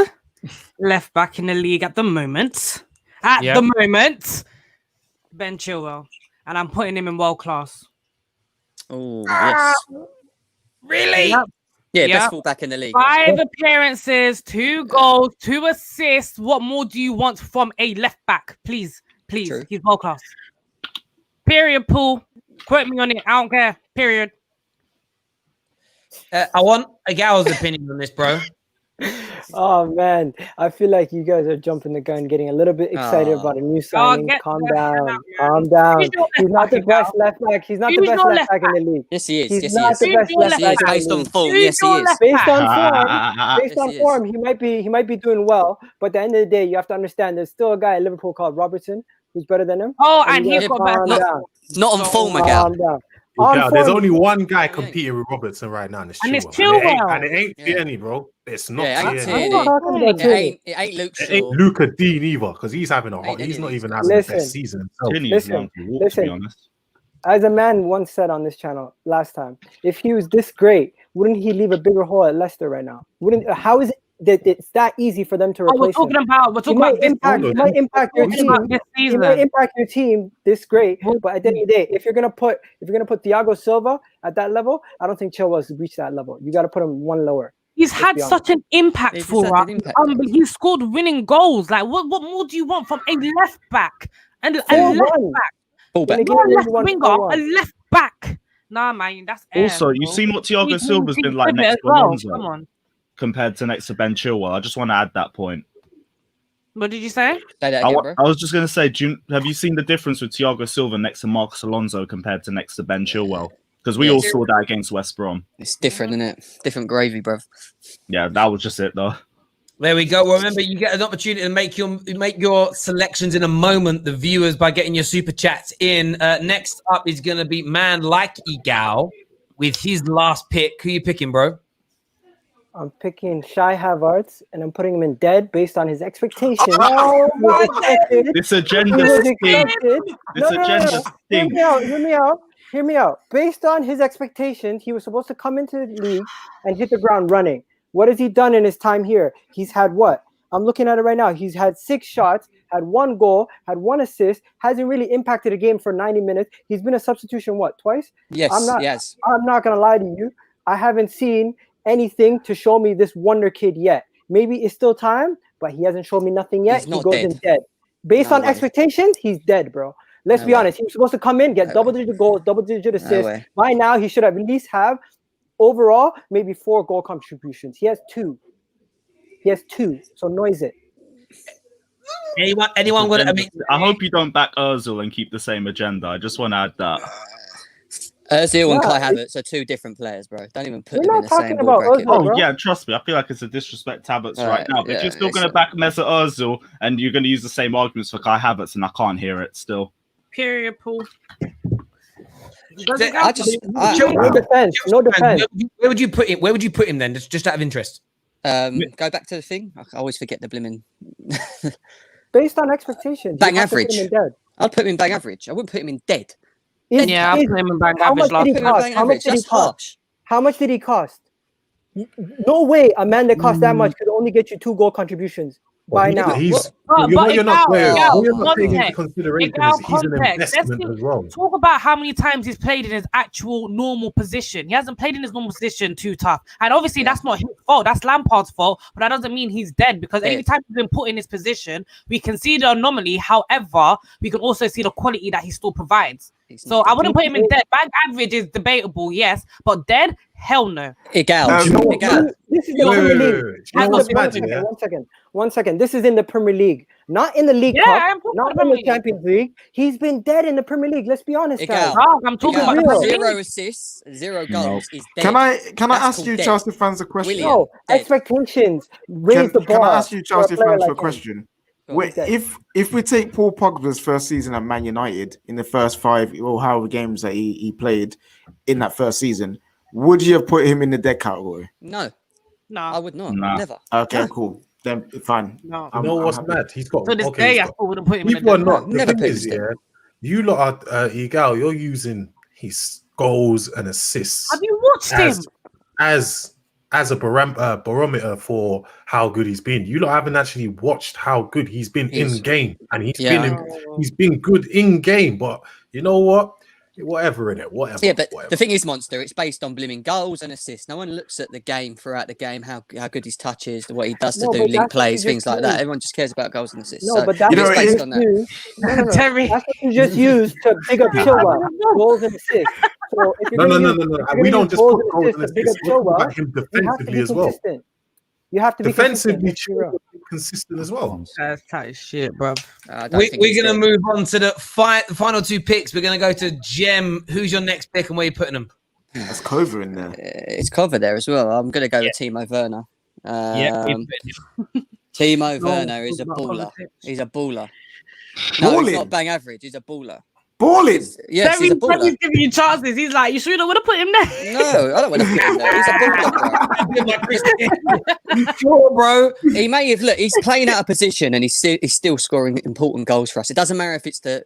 left back in the league at the moment. The moment, Ben Chilwell, and I'm putting him in world class. Oh yes, really? Yeah, best fullback in the league. 5 appearances, 2 goals, 2 assists. What more do you want from a left back? Please, True. He's world class. Period. Paul, quote me on it. I don't care. Period. I want a gal's opinion on this, bro. Oh man, I feel like you guys are jumping the gun, getting a little bit excited about a new signing. Calm down. He's not the best left back. He's not the best left back in the league. Yes, he is. He's not the best left back in based the on league. form. Yes, he is. Based on form, he might be doing well. But at the end of the day, you have to understand there's still a guy at Liverpool called Robertson who's better than him. Oh, and he's got not on form again. There's only one guy competing with Robertson right now, and it's Chilwell. And it ain't Tierney, bro. It's not Tierney. It ain't Luke Shaw. It ain't Luca Dean either, because he's having he's not even having the best season himself. Listen. As a man once said on this channel last time, if he was this great, wouldn't he leave a bigger hole at Leicester right now? How is it that it's that easy for them to replace him? We're talking about he might impact your team. He might impact your team this great, but at the end of the day, if you're gonna put Thiago Silva at that level, I don't think Chilwell's reached that level. You got to put him one lower. He's had such an impact for us. He scored winning goals. Like, what more do you want from a left back? And a left back. Fullback. Not a left winger, a left back. Nah, man, that's air. Also, you've seen what Thiago Silva's been like next to Alonso. Come on. Compared to next to Ben Chilwell. I just want to add that point. What did you say? Say that again, bro. I was just going to say, have you seen the difference with Thiago Silva next to Marcus Alonso compared to next to Ben Chilwell? Because we all saw that against West Brom. It's different, isn't it? Different gravy, bro. Yeah, that was just it, though. There we go. Remember, you get an opportunity to make your selections in a moment, the viewers, by getting your super chats in. Next up is going to be man like Igal with his last pick. Who you picking, bro? I'm picking Shy Havertz, and I'm putting him in dead based on his expectations. Oh my God. This agenda stinks. This agenda stinks. Hear me out. Based on his expectations, he was supposed to come into the league and hit the ground running. What has he done in his time here? He's had what? I'm looking at it right now. He's had 6 shots, had 1 goal, had 1 assist, hasn't really impacted a game for 90 minutes. He's been a substitution, what, twice? Yes, I'm not going to lie to you. I haven't seen anything to show me this wonder kid yet. Maybe it's still time, but he hasn't shown me nothing yet. He goes in dead. Based on expectations, he's dead, bro. Let's be honest. He was supposed to come in, get double-digit goals, double-digit assists. By now, he should have at least have overall maybe 4 goal contributions. He has 2. So noise it. Anyone got to? I hope you don't back Ozil and keep the same agenda. I just want to add that. Ozil and Kai Havertz are 2 different players, bro. Don't even put them in the same ball bracket. Oh yeah, trust me. I feel like it's a disrespect to Havertz right now. But you're still going to back Mesut Ozil, and you're going to use the same arguments for Kai Havertz, and I can't hear it still. Period, Paul. No defense. Where would you put him? Where would you put him then? Just out of interest. Go back to the thing. I always forget the blimmin'. Based on expectations, bang average. I'd put him in bang average. I wouldn't put him in dead. I'll put him in bang average. That's harsh. How much did he cost? No way a man that cost that much could only get you 2 goal contributions by now. You're not taking into consideration he's an investment as well. Talk about how many times he's played in his actual normal position. He hasn't played in his normal position too tough. And obviously that's not his fault. That's Lampard's fault. But that doesn't mean he's dead, because every time he's been put in his position, we can see the anomaly. However, we can also see the quality that he still provides. So I wouldn't put him in dead. Bang average is debatable, yes, but dead, hell no. This is the Premier League. One second. This is in the Premier League, not in the League Cup, not in the Champions League. He's been dead in the Premier League. Let's be honest, guys. I'm talking about 0 assists, 0 goals. Is dead. Can I ask you, Chelsea fans, a question? No, expectations. Raise the bar. Can I ask you, Chelsea fans, a question? If we take Paul Pogba's first season at Man United, in the first 5 or however games that he played in that first season, would you have put him in the dead category? No, I would not. Never. Okay, cool. Then fine. No, you know what's mad? He's got. To this day, I wouldn't put him in the people are dead. not. Never The thing is, you lot are Igal. You're using his goals and assists. Have you watched him? As a barometer for how good he's been. You lot haven't actually watched how good he's been in game, and he's been good in game. But you know what? Whatever in it, whatever. Yeah, but the thing is, Monster, it's based on blooming goals and assists. No one looks at the game throughout the game, how good his touch is, what he does to do link plays, things like that. Everyone just cares about goals and assists. No, but that's based on that. Terry, that's what you just used to big up Chilwell. Goals and assists. So no. We don't just put goals and assists. We talk about him defensively as well. You have to be defensively consistent as well. That's tight as shit, bro. We're gonna move on to the final 2 picks. We're gonna go to Jem. Who's your next pick, and where are you putting him? That's Cover in there. It's Cover there as well. I'm gonna go with Timo Werner. Timo Werner is a baller. He's a baller. No, he's not bang average. He's a baller. Balling. Yes, he's a baller. He's giving you chances. He's like, you sure you don't want to put him there? No, I don't want to put him there. He's a baller, Sure, bro. He may have he's playing out of position, and he's still scoring important goals for us. It doesn't matter if it's the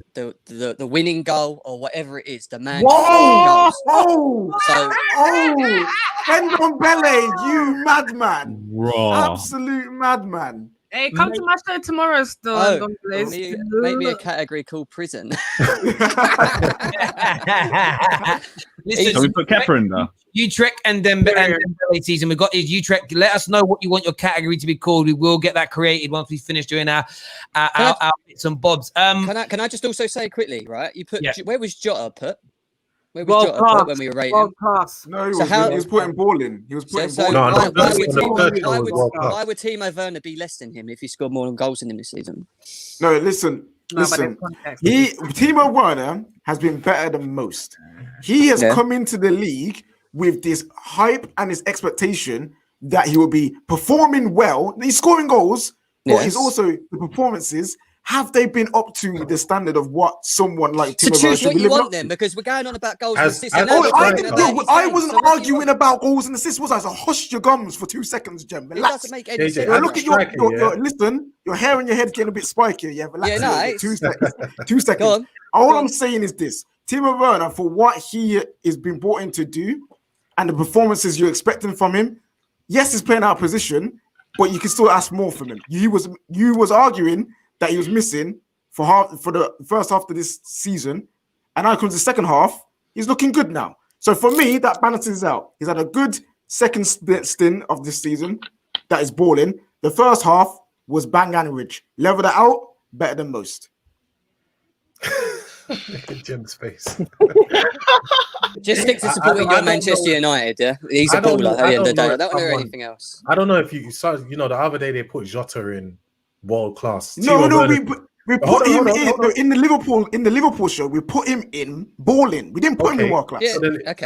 winning goal or whatever it is. The man. Whoa! Oh! Ndombele, you madman! Raw. Absolute madman. Hey, come to my show tomorrow still. Maybe a category called prison. Listen, can we put Kepa in there? Utrecht and Dembele season. We've got is Utrecht. Let us know what you want your category to be called. We will get that created once we finish doing our bits and bobs. Can I just also say quickly, right? You put where was Jota put? Where was Jota put when we were rating? No, he was putting ball in. He was putting ball in. Why would Timo Werner be less than him if he scored more goals than him this season? No, listen. Timo Werner has been better than most. He has come into the league with this hype and his expectation that he will be performing well. He's scoring goals, but Yes. he's also the performances. Have they been up to the standard of what someone like So Timo Werner choose should what be you living want up then, to? because we're going on about goals As- and assists. as- And now we're I- talking I- about his I game. wasn't So what do you arguing want? about goals and assists, was I? So hush your gums for 2 seconds, Jem. It Relax. doesn't make any JJ, sense. Look I'm at striking, your listen, your hair in your head's getting a bit spiky. Yeah, relax. Yeah, a no, little bit. it's- 2 seconds. 2 seconds. Go on. All Go I'm on. saying is this: Timo Werner, for what he is being brought in to do, and the performances you're expecting from him, yes, he's playing out of position, but you can still ask more from him. You was arguing that he was missing for the first half of this season, and now comes the second half. He's looking good now. So for me, that balances out. He's had a good second stint of this season that is balling. The first half was bang average. Level that out, better than most. Look at Jim's face. Just stick to supporting I your don't Manchester know. United, yeah? He's a I don't baller know- at the end of the day. know I don't want to hear someone- anything else. I don't know if you saw, the other day they put Jota in world class. No, we put Hold on, him hold on. in the Liverpool show. We put him in balling. We didn't put him in world class. Yeah. So then, Okay.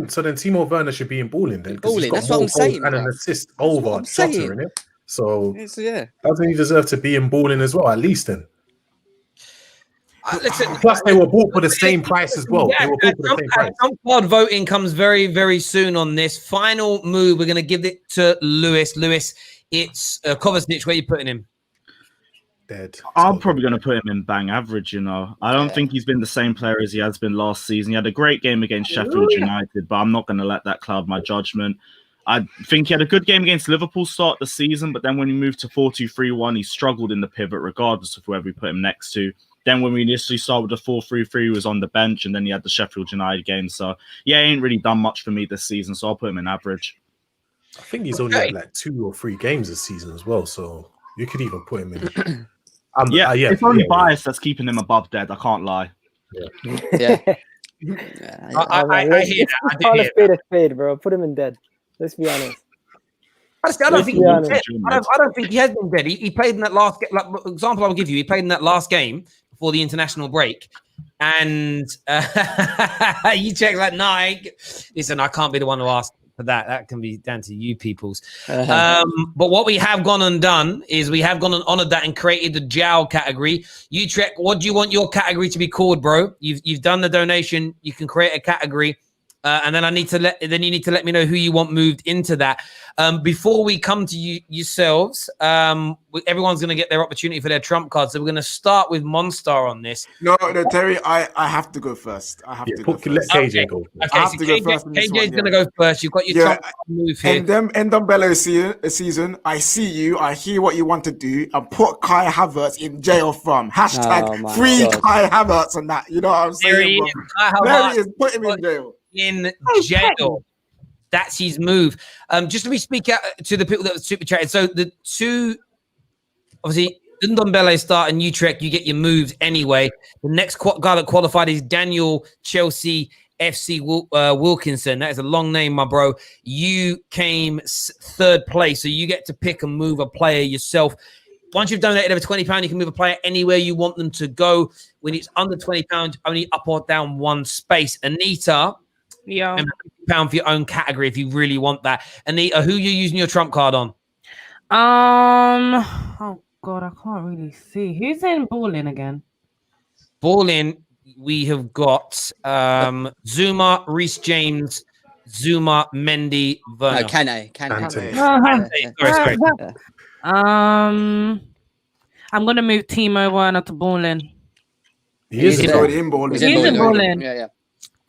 so then Timo Werner should be in balling then? 'Cause he's Balling, got that's what more I'm saying, goals and an bruv. assist That's what over I'm Jota saying. in it. So It's, yeah. doesn't he deserve to be in balling as well? At least then. Listen, Plus, they were bought for the same price as well. Yeah, They were bought for the same price. Trump card voting comes very, very soon on this. Final move. We're going to give it to Lewis. Lewis, it's Kovacic. Where are you putting him? Dead. I'm probably going to put him in bang average, I don't think he's been the same player as he has been last season. He had a great game against Sheffield United, but I'm not going to let that cloud my judgment. I think he had a good game against Liverpool start the season, but then when he moved to 4-2-3-1, he struggled in the pivot regardless of whoever we put him next to. Then when we initially started with the 4-3-3, he was on the bench, and then he had the Sheffield United game. So, yeah, he ain't really done much for me this season, so I'll put him in average. I think he's only had like 2 or 3 games this season as well, so you could even put him in. It's only bias that's keeping him above dead. I can't lie. Yeah. I hear that. I do Call hear a spade a spade, bro. Put him in dead. Let's be honest. I don't think he's be honest. dead. I don't think he has been dead. He played in that last game. Like example, I will give you. He played in that last game before the international break, and you check like, nah, listen, I can't be the one to ask for that. That can be down to you peoples. But what we have gone and done is we have gone and honored that and created the Jowl category. Utrecht, what do you want your category to be called, bro? You've done the donation. You can create a category. And then you need to let me know who you want moved into that. Before we come to you yourselves, everyone's going to get their opportunity for their trump cards. So we're going to start with Monstar on this. No, Terry, I have to go first. I have to go Let first. KJ go. Okay, I have so to go first in this KJ's one, going to go first. You've got your trump card move here. And them Ndombele season, I see you, I hear what you want to do, and put Kai Havertz in jail from # free God. Kai Havertz and that. You know what I'm saying? Bro? There he is, put him in jail. In jail. That's his move. Just let me speak out to the people that were super chatted. So the two, obviously, Ndombele start and Utrecht, you get your moves anyway. The next guy that qualified is Daniel Chelsea FC Wilkinson. That is a long name, my bro. You came third place, so you get to pick and move a player yourself. Once you've donated over £20, you can move a player anywhere you want them to go. When it's under £20, only up or down one space. Anita, Yeah. £50 for your own category if you really want that. Anita, who you using your trump card on? Oh God, I can't really see. Who's in balling again? Balling, we have got Zuma, Reece James, Zuma, Mendy, Werner. No, Kane. Sorry. I'm gonna move Timo Werner to balling. He's already in ball. He's in balling. Yeah.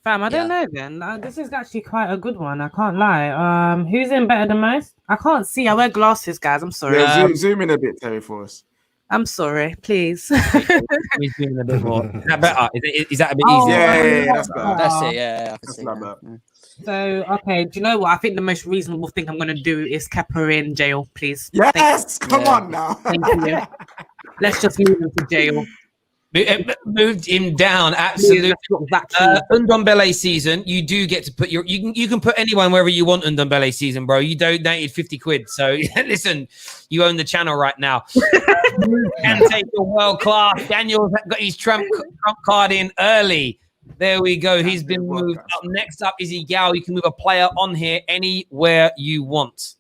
Fam, I don't know then. This is actually quite a good one. I can't lie. Who's in better than most? I can't see. I wear glasses, guys. I'm sorry. Yeah, zoom in a bit, Terry, for us. I'm sorry. Please. He's doing a bit more. Is that better? Is that a bit Oh, easier? Yeah, that's better. That's it. Yeah, I can That's see not that. bad. So, okay. Do you know what? I think the most reasonable thing I'm going to do is keep her in jail, please. Yes, come Yeah. on now. Thank you. Let's just move him to jail. Moved him down, absolutely. Ndombele season, you do get to put you can put anyone wherever you want. Ndombele season, bro. You donated 50 quid, so listen, you own the channel right now. And take the world class. Daniel's got his trump card in early. There we go. He's been moved up. Next up is Igal. You can move a player on here anywhere you want.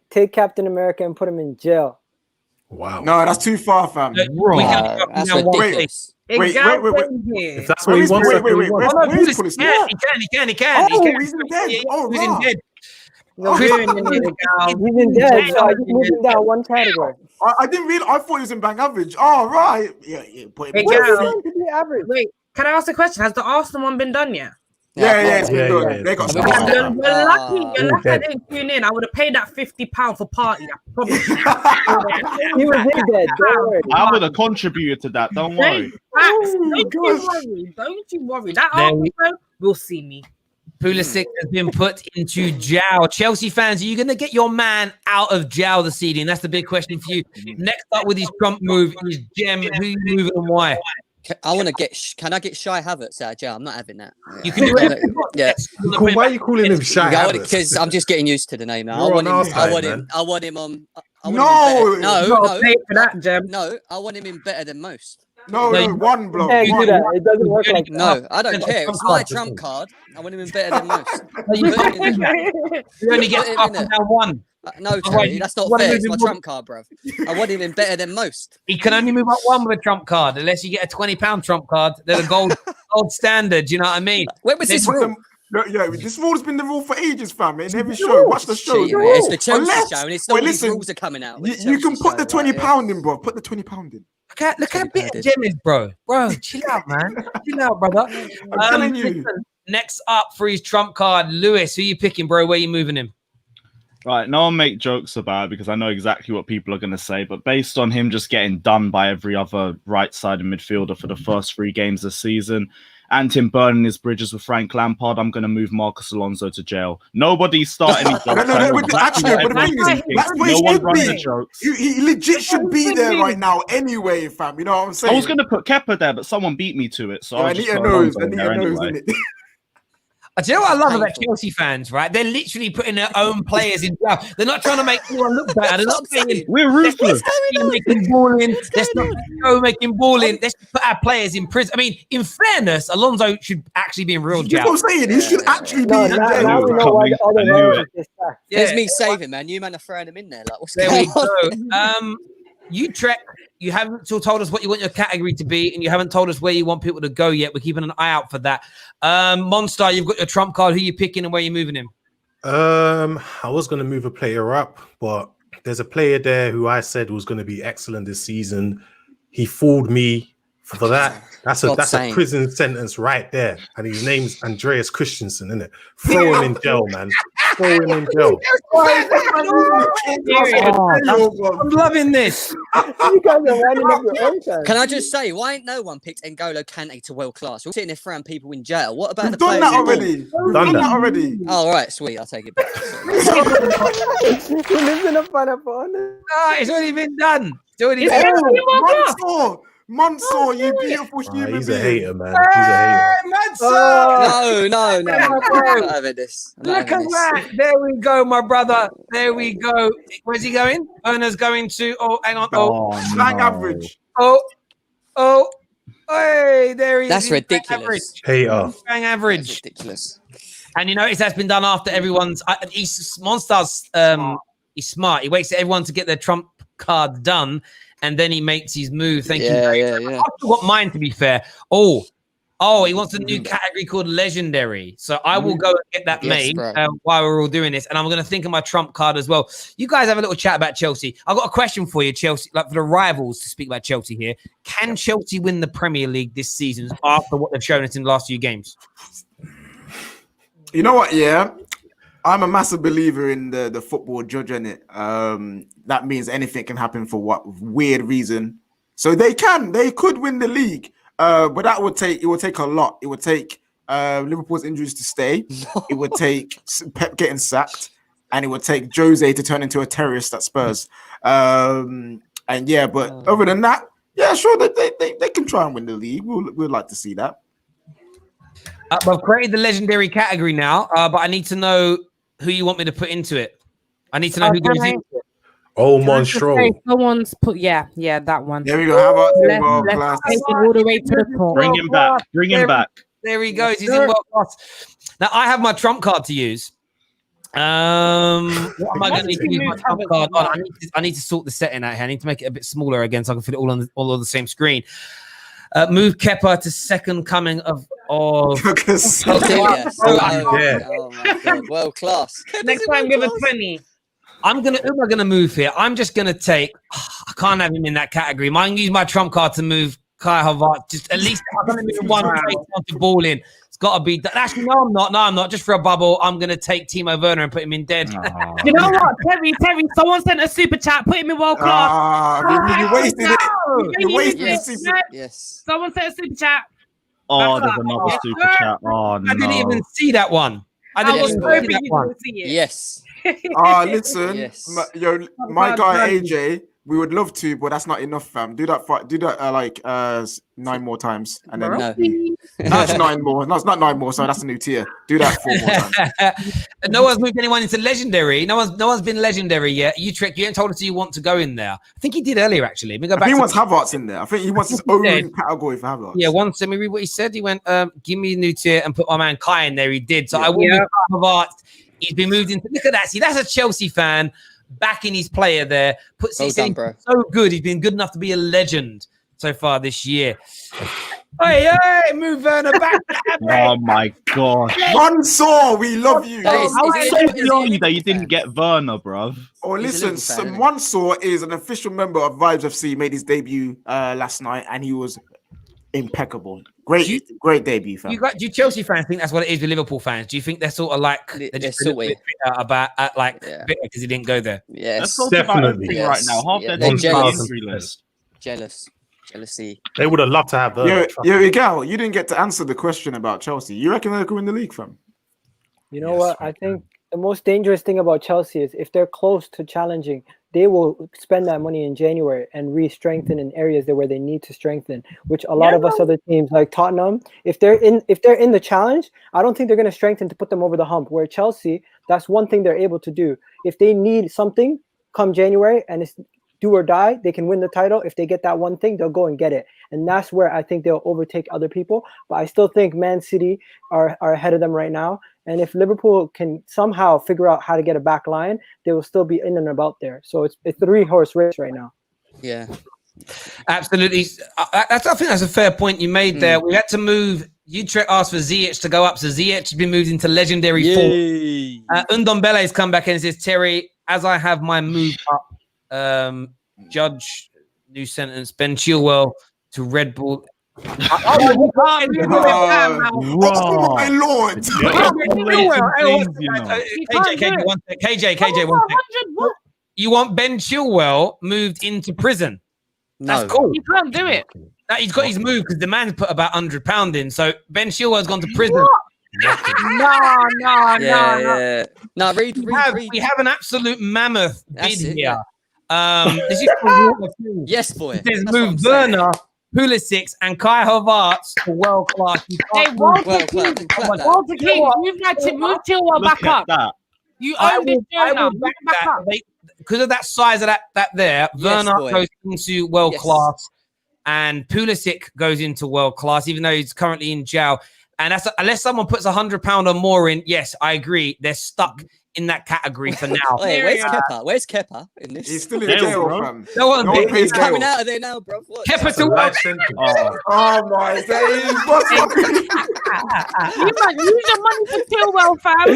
Take Captain America and put him in jail. Wow. No, that's too far, fam. That's ridiculous. Wait. If that's what he wants, wait. Where's police? He can. Oh, he's in dead. Oh, He's in dead. No, he's in dead, so I just moved him down one category. I didn't read. I thought he was in bang average. Oh, right. Yeah. Put him in To be average. Wait, can I ask a question? Has the Arsenal one been done yet? Yeah, it's been done. They got You're lucky I didn't tune in. I would have paid that £50 for party. I promise you. He was in dead. Don't worry. I would have contributed to that. Don't worry. Don't you worry. That Arsenal will see me. Pulisic has been put into jail. Chelsea fans, are you going to get your man out of jail this evening? That's the big question for you. Next up with his Trump move is Jem. Who are you moving and why? I want to get. Can I get Shy Havertz out of jail? I'm not having that. You can do it. Yeah. Why are you calling him Shy Havertz? Because I'm just getting used to the name now. I want him on. No, pay for that, Jem. No, I want him in better than most. No, one block. Yeah, do that. It doesn't work like that. No, I don't care. It's my trump card. I want him in better than most. You only get up and down one. No, Terry, that's not fair. It's my trump card, bro. I want him in better than most. He can only move up one with a trump card, unless you get a £20 trump card. They're the gold standard. You know what I mean? When was this rule? Yeah, this rule's been the rule for ages, fam. In every show, watch the show. It's the Chelsea show, and it's not these rules are coming out. You can put the £20 in, bro. Put the £20 in. Look how big Jem is, bro. Bro, chill out, man. Chill out, brother. I'm telling you. Next up for his trump card, Lewis. Who you picking, bro? Where you moving him? Right, no one make jokes about it because I know exactly what people are going to say. But based on him just getting done by every other right-sided midfielder for the first 3 games this season, and him burning his bridges with Frank Lampard, I'm going to move Marcus Alonso to jail. Nobody's starting any jokes. That's where he should be. He legit should be there right now anyway, fam. You know what I'm saying? I was going to put Kepa there, but someone beat me to it. So I just Anita knows, isn't it? Do you know what I love about Chelsea fans, right? They're literally putting their own players in jail. They're not trying to make anyone look better. They're not saying we're ruthless. Making ball in. Let's not go making ball in. Let's put our players in prison. I mean, in fairness, Alonso should actually be in real jail. That's what I'm saying. He should actually be in jail. Now we know why the other There's me saving, man. You man are throwing him in there. Like, what's there going we go. You Trek, you haven't still told us what you want your category to be, and you haven't told us where you want people to go yet. We're keeping an eye out for that. Monster, you've got your trump card. Who you picking and where you moving him? I was going to move a player up, but there's a player there who I said was going to be excellent this season. He fooled me for that. That's a prison sentence right there. And his name's Andreas Christensen, isn't it? Throw him in jail, man. Throw him in jail. I'm loving this. You guys are winding up your own time. Can I just say, why ain't no one picked N'Golo Kante to world class? We're sitting there throwing people in jail. What about We've done that already? We've done that already. Oh, all right, sweet. I'll take it back. He lives in a pineapple. It's already been done. It's already Mansour, you beautiful human being. He's a hater, man. He's a hater. No. I'm not having this. Look at that. There we go, my brother. There we go. Where's he going? Owner's going to. Oh, hang on. Bang average. Hey, there he is. That's ridiculous. Hater. Bang average. That's ridiculous. And you notice that's been done after everyone's. Monster's. He's smart. He waits for everyone to get their trump card done. And then he makes his move. Thank you. I forgot mine, to be fair. Oh, he wants a new category called legendary. So I will go and get that made while we're all doing this. And I'm going to think of my trump card as well. You guys have a little chat about Chelsea. I've got a question for you, Chelsea, like for the rivals to speak about Chelsea here. Can Chelsea win the Premier League this season after what they've shown us in the last few games? You know what? Yeah. I'm a massive believer in the football judge, innit? That means anything can happen for what weird reason. So they could win the league. But it would take a lot. It would take Liverpool's injuries to stay. It would take Pep getting sacked, and it would take Jose to turn into a terrorist at Spurs. But other than that, yeah, sure, they can try and win the league. We'd like to see that. I've created the legendary category now, but I need to know who you want me to put into it. I need to know who goes into it. Oh, Monstro. Someone's put, yeah, that one. There we go. How about let's take it all the way to the top. Bring him back. There he goes. He's in world class. Now, I have my trump card to use. What am I going to use my trump card on? I need to sort the setting out here. I need to make it a bit smaller again so I can fit it all on the same screen. Move Kepa to second coming of. Oh my God, world class. Next time, give it 20. Who am I gonna move here? I'm just gonna take. I can't have him in that category. I'm gonna use my trump card to move Kai Havertz. Just at least I'm gonna move one to ball in. It's got to be. Actually, no, I'm not. No, I'm not. Just for a bubble, I'm gonna take Timo Werner and put him in dead. You know what, Terry? Someone sent a super chat. Put him in world class. You wasted it. You wasted it. Yes. Someone sent a super chat. Oh, there's another super chat. Oh no! I didn't even see that one. Yes. Listen, Yes. my guy AJ, we would love to, but that's not enough, fam. Do that 9 more times, and then that's 9 more. No, it's not 9 more. So that's a new tier. Do that 4 more times. No one's moved anyone into legendary. No one's been legendary yet. You ain't told us you want to go in there. I think he did earlier actually. Let me go back. He wants Havertz in there. I think he wants his own category for Havertz. Yeah, let me read what he said. He went, give me a new tier and put my man Kai in there. He did. So I will move Havertz. He's been moved into. Look at that. See, that's a Chelsea fan backing his player there. So good. He's been good enough to be a legend so far this year. Hey, move Werner back. Oh my God. Mansour, we love you. It's so beyond that you didn't get Werner, bruv. Oh, listen, Mansour is an official member of Vibes FC. Made his debut last night, and he was impeccable. Great debut, fam. Do you Chelsea fans think that's what it is with Liverpool fans? Do you think they're sort of like they're just a bit about because he didn't go there? Yes, definitely. Right now, half they're jealous. Jealousy. They would have loved to have that. Miguel, you didn't get to answer the question about Chelsea. You reckon they'll win the league, fam? You know what? I think the most dangerous thing about Chelsea is if they're close to challenging, they will spend that money in January and re-strengthen in areas where they need to strengthen, which a lot of us other teams like Tottenham, if they're in the challenge, I don't think they're going to strengthen to put them over the hump. Where Chelsea, that's one thing they're able to do. If they need something come January and it's do or die, they can win the title. If they get that one thing, they'll go and get it. And that's where I think they'll overtake other people. But I still think Man City are ahead of them right now. And if Liverpool can somehow figure out how to get a back line, they will still be in and about there. So it's a 3-horse race right now. Yeah. Absolutely. I think that's a fair point you made there. We had to move. Utrecht asked for Ziyech to go up. So Ziyech has been moved into legendary 4. Ndombele has come back and says, Terry, as I have my move up, Judge, new sentence, Ben Chilwell to Red Bull. My lord. KJ, one sec. You want Ben Chilwell moved into prison? No. That's cool. You can't do it. He's got his move because the man's put about £100 in. So Ben Chilwell's gone to prison. No. We have an absolute mammoth bid here. This is yes, boy. There's moved Werner, Pulisic, and Kai Havertz to world class. Hey, Walter King, move Chilwell back up. You own this now. Back up. Because of that size of that there, Werner goes into world class, and Pulisic goes into world class, even though he's currently in jail. And that's unless someone puts £100 or more in. Yes, I agree. They're stuck in that category for now. Hey, where's Kepa in this? He's still in jail, fam. He's coming out of there now, bro. Kepa to what? Oh my days! Use your money for Chilwell, fam.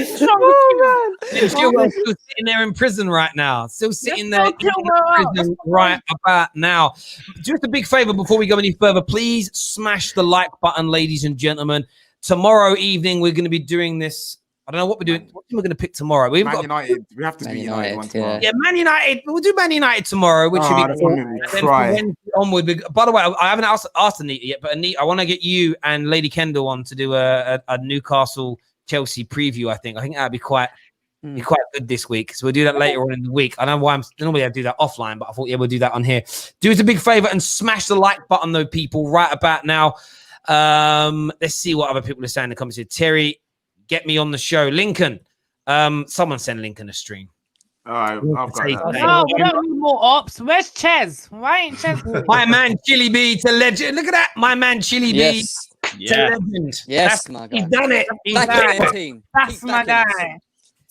Chilwell's still sitting there in prison right now. Still sitting there in prison right about now. Just a big favor before we go any further, please smash the like button, ladies and gentlemen. Tomorrow evening, we're going to be doing this. I don't know what we're doing. What team we're going to pick tomorrow? Man United. We have to be United one tomorrow. Yeah, Man United. We'll do Man United tomorrow, which should be cool. Onward. By the way, I haven't asked Anita yet, but Anita, I want to get you and Lady Kendall on to do a Newcastle Chelsea preview. I think that'd be quite good this week. So we'll do that later on in the week. I don't know why normally I do that offline, but I thought we'll do that on here. Do us a big favor and smash the like button, though, people, right about now. Let's see what other people are saying in the comments here. Terry, get me on the show. Lincoln, someone send Lincoln a stream. All right, I've got that. No, we don't need more ops. Where's Ches? Why ain't Ches? My man Chili B to legend. Look at that. My man Chili B to legend. Yes, my guy. He's done it. That's my guy.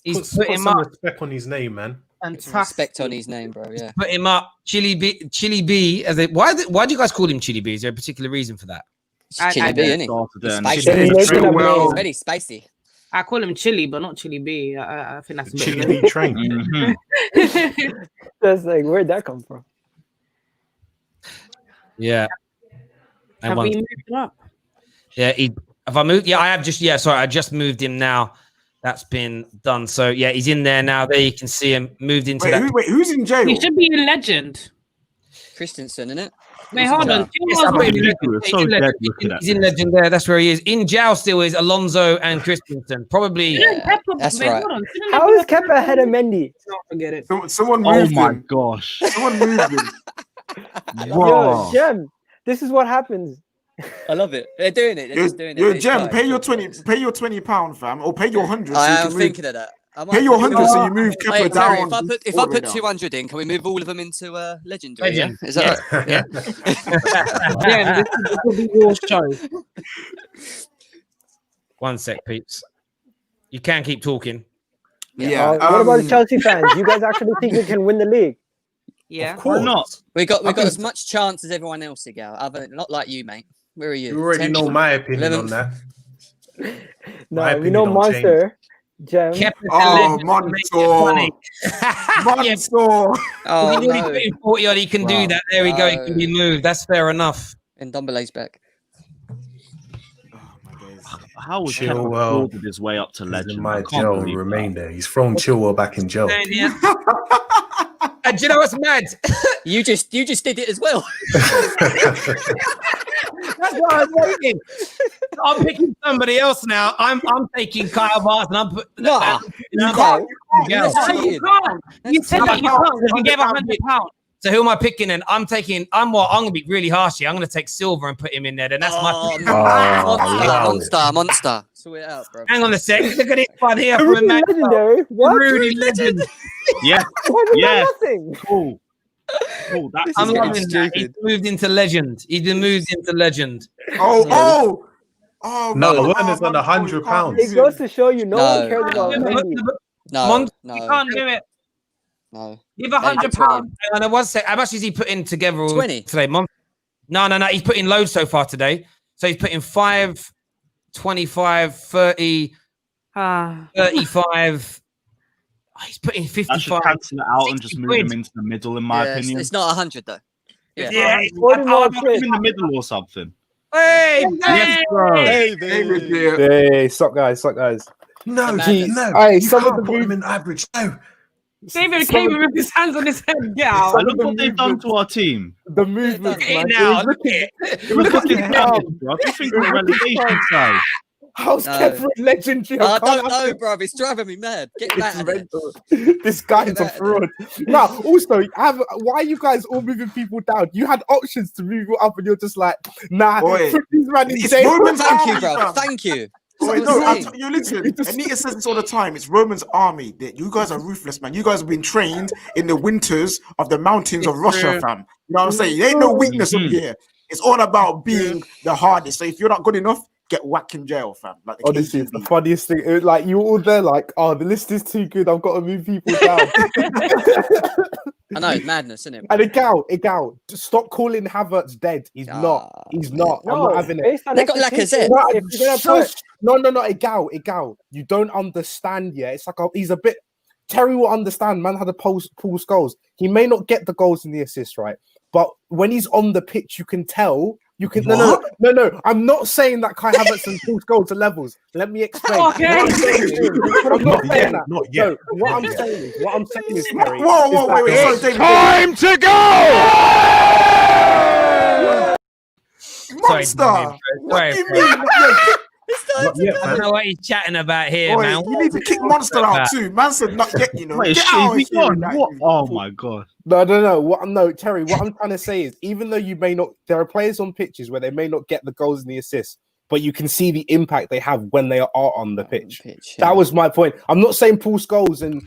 He's put him some up. respect on his name, man. Respect on his name, bro. Yeah. Put him up. Chili B. As why do you guys call him Chili B? Is there a particular reason for that? Chili B, isn't he? It's very spicy. I call him Chili, but not Chili B. I think that's Chili B train. That's like, where'd that come from? Yeah. Have we moved him up? Yeah. Have I moved? Yeah, I have just. Yeah, sorry, I just moved him now. That's been done. So yeah, he's in there now. There you can see him moved into that. Wait, who's in jail? He should be in Legend. Christensen, isn't it? Wait, hold on. He's in Legend there. That's where he is. In jail still is Alonso and Christensen. Probably. That's right. How is Kepa ahead of Mendy? Forget it. Someone moved him. Gosh. Someone moved him. Yo, Jem, this is what happens. I love it. They're doing it. They're just doing it. Yo, Jem, pay your £20, fam, or pay your 100. I am thinking of that. Pay your 100 so you move Kepa down. If I put 200 in, can we move all of them into Legendary? Yeah? Is that right? Yeah. Yeah, this will be your show. 1 sec, peeps. You can keep talking. Yeah. What about the Chelsea fans? You guys actually think we can win the league? Yeah. Of course. Not. We got as much chance as everyone else, Igal. Other not like you, mate. Where are you? You already know my opinion 11th. on that. No, we know Monster. Jem. Oh, Monster. Monster. Oh, If he's putting 40 on, he can do that. There we go. He can be moved. That's fair enough. And Dumbele's back. How was Chilwell Chilwell his way up to Legend? in my jail and remain there. He's thrown Chilwell back in jail. And do you know what's mad? You just did it as well. That's what I was waiting. I'm picking somebody else now. I'm taking Kyle Havertz and I'm putting. You can't. You said that you can't. You gave £100. So who am I picking? And I'm going to be really harsh here. I'm going to take Silver and put him in there. Then that's monster. Sort it out, bro. Hang on a sec. Look at this one here. Rudy Legendary. What? Rudy Legend. Yeah. Yeah. Nothing. Cool. I'm loving that. He's moved into Legend. He's been moved into Legend. Oh, no, Werner's on £100. It goes to show you no one cares about Mendy. No. You can't do it. No. Give £100. Hang on 1 sec. How much is he putting together 20 today? No. He's putting loads so far today. So he's putting 5, 25, 30, 35. He's putting 55. I should cancel it out and just move him into the middle, in my opinion. It's not 100 though. Yeah. I'll put him in the middle or something. Hey, yes, bro. Hey, sup guys. No, Hey, you can't put him in average. No. David came with his hands on his head. Get out. Look what they've done to our team. The movement, man. It was looking down, bro. I think we're relegation side. How's Kepa legendary? I don't know, bro. It's driving me mad. Get back. This guy's a fraud. Now, also, why are you guys all moving people down? You had options to move it up, and you're just like, nah. Put these man in jail. Thank you, bro. Thank you. Wait, no, you listen. Anita says this all the time. It's Roman's army. That you guys are ruthless, man. You guys have been trained in the winters of the mountains of Russia, fam. You know what I'm saying? There ain't no weakness up here. It's all about being the hardest. So if you're not good enough, get whacked in jail, fam. Like honestly, it's the funniest thing. Like you all there, like, oh, the list is too good. I've got to move people down. I know, it's madness, isn't it? And Igal, just stop calling Havertz dead. He's not. He's not. I'm not having it. They got Lacazette. No, Igal. You don't understand yet. It's like he's a bit. Terry will understand. Man had a pulse goals. He may not get the goals and the assists, right? But when he's on the pitch, you can tell. You can no. I'm not saying that Kai Havertz and pulls goals to levels. Let me explain. Okay. I'm not saying that. Not yet. No, what I'm saying is, Terry. Whoa, wait. Time to go. Monster. What do you mean? I don't know what he's chatting about here, man. You need to kick Monster out too. Man said not get, you know. Wait, get out is he gone? What? Oh my god. No, Terry, what I'm trying to say is, even though you may not, there are players on pitches where they may not get the goals and the assists, but you can see the impact they have when they are on the pitch. That was my point. I'm not saying Paul's goals and.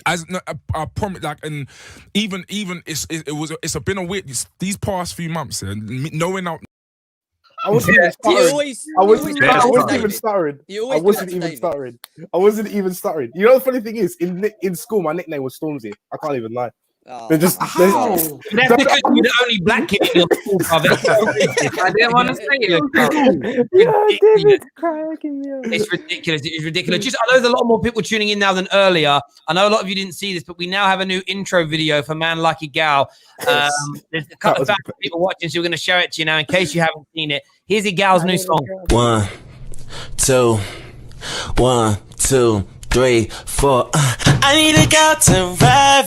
I promise, like, and even it's been a weird these past few months, and knowing out. I wasn't even stuttering. I wasn't even stuttering. You know the funny thing is, in school, my nickname was Stormzy. I can't even lie. That's because you're the only black kid in your school, brother. I didn't want to say it. David's cracking me up. It's ridiculous. It is ridiculous. I know there's a lot more people tuning in now than earlier. I know a lot of you didn't see this, but we now have a new intro video for Man Lucky Gal. There's a couple of people watching, so we're going to show it to you now in case you haven't seen it. Here's Gal's new song. 1, 2, 1, 2, 3, 4. I need a girl to ride.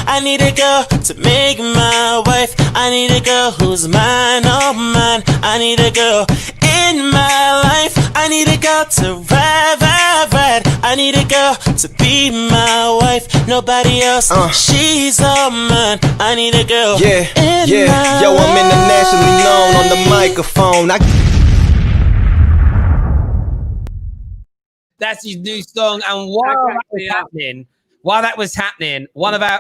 I need a girl to make my wife. I need a girl who's mine, oh mine. I need a girl in my life. I need a girl to ride. I need a girl to be my wife. Nobody else, she's all mine. I need a girl. Yeah. Yo, I'm internationally known on the microphone. That's his new song, and while that was happening, one of the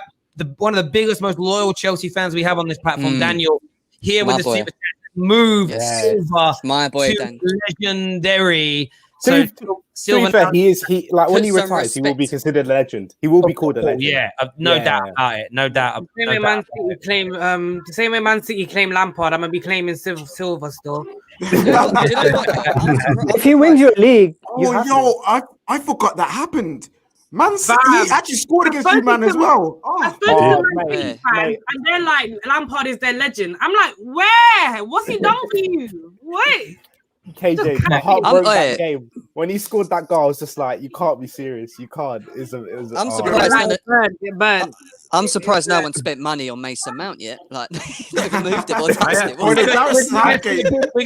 biggest, most loyal Chelsea fans we have on this platform, Daniel, here with the super chat, moved over my boy, to legendary. So, Silver, he when he retires, he will be considered a legend. He will be called a legend. Yeah, no doubt about it. No doubt. The same way Man City claim Lampard, I'm gonna be claiming Silver still. If he wins your league, I forgot that happened. Man City actually scored against you, man, as well. And they're like, Lampard is their legend. I'm like, where? What's he done for you? Wait. KJ, my heart broke that game. When he scored that goal, I was just like, you can't be serious. You can't. I'm surprised no one spent money on Mason Mount yet. Like, they've moved it or touched it. We're going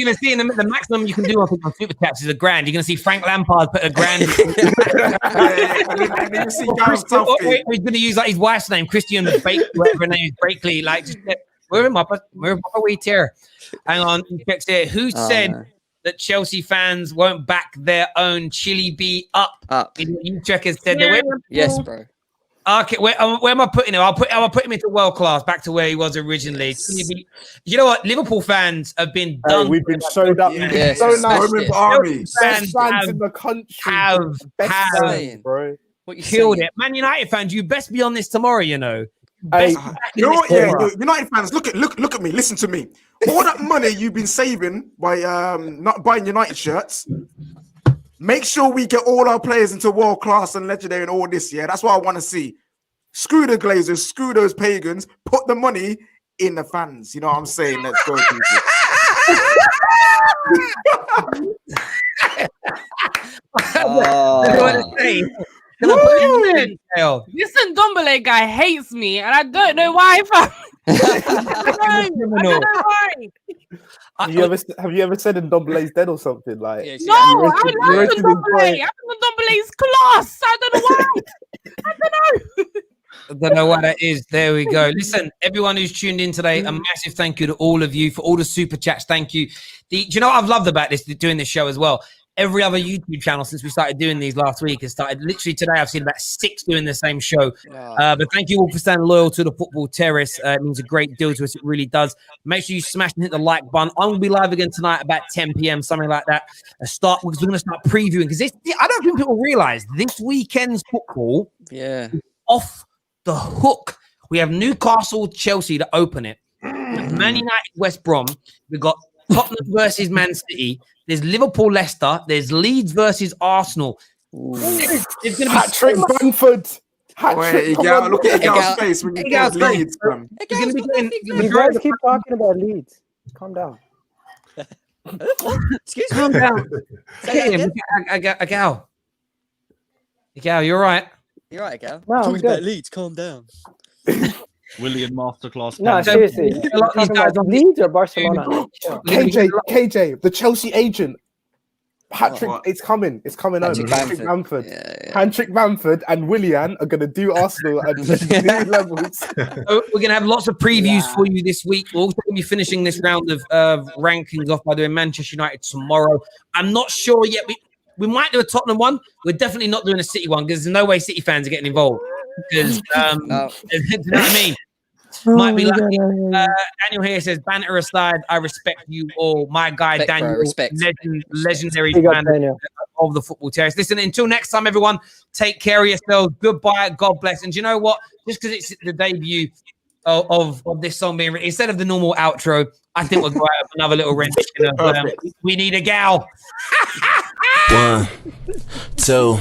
to see in the maximum you can do, I think, on Super Chats is $1,000. You're going to see Frank Lampard put $1,000. He's going to use like his wife's name, Christian Bakeley, whatever her name is, Bakeley. Like, just we're my way here. Hang on, checks here. Who said that Chelsea fans won't back their own Chili B up? You checkers said that. Yes, bro. Okay, where am I putting him? I'll put him into world class, back to where he was originally. Yes. You know what? Liverpool fans have been done. We've been showed up. Yes. So nice. Best fans in the country. Bro. Killed it. Man United fans, you best be on this tomorrow. You know. You know what? United fans, look at me. Listen to me. All that money you've been saving by not buying United shirts. Make sure we get all our players into world class and legendary and all this. Yeah, that's what I want to see. Screw the Glazers, screw those pagans. Put the money in the fans. You know what I'm saying? Let's go, people. Listen, Dombele guy hates me, and I don't know why. I don't know why. Have you ever said Ndombele's dead or something? Like, no, I love Ndombele. I think Ndombele's class. I don't know why. I don't know what that is. There we go. Listen, everyone who's tuned in today, a massive thank you to all of you for all the super chats. Thank you. Do you know what I've loved about doing this show as well? Every other YouTube channel since we started doing these last week has started. Literally today, I've seen about 6 doing the same show. But thank you all for staying loyal to the Football Terrace. It means a great deal to us. It really does. Make sure you smash and hit the like button. I'm going to be live again tonight about 10 p.m., something like that. Because we're going to start previewing. Because I don't think people realize this weekend's football is off the hook. We have Newcastle, Chelsea to open it. Man United, West Brom. We've got Tottenham versus Man City. There's Liverpool, Leicester. There's Leeds versus Arsenal. It's going to be Hat-trick Bamford. Look at Gal's face when he gets Leeds. He's going to be doing. You guys keep talking about Leeds. Calm down. Excuse me. Calm down. Gal. Gal, you're right. You're right, Gal. No, talking about Leeds. Calm down. Willian masterclass. No, seriously. A lot of these guys on Leeds or Barcelona. KJ, the Chelsea agent. Patrick, it's coming. It's coming on. Patrick Bamford. Patrick Bamford and Willian are going to do Arsenal at new levels. We're going to have lots of previews for you this week. We're also going to be finishing this round of rankings off by doing Manchester United tomorrow. I'm not sure yet. We might do a Tottenham one. We're definitely not doing a City one because there's no way City fans are getting involved. Because, you know what I mean? Might be lucky. Daniel here says, banter aside, I respect you all. My guy, Respect, Daniel, bro, respect. legendary Big up, fan Daniel. of the Football Terrace. Listen, until next time, everyone, take care of yourselves. Goodbye. God bless. And do you know what? Just because it's the debut of this song being written, instead of the normal outro, I think we'll go out with another little rendition of We Need a Gal. 1, 2,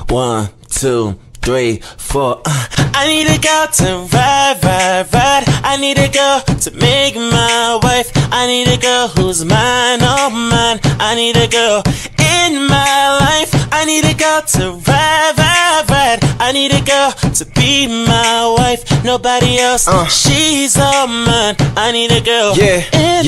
1, 2, 3, 4. I need a girl to ride. I need a girl to make my wife. I need a girl who's mine, oh mine. I need a girl in my life. I need a girl to ride. I need a girl to be my wife. Nobody else, she's all mine. I need a girl in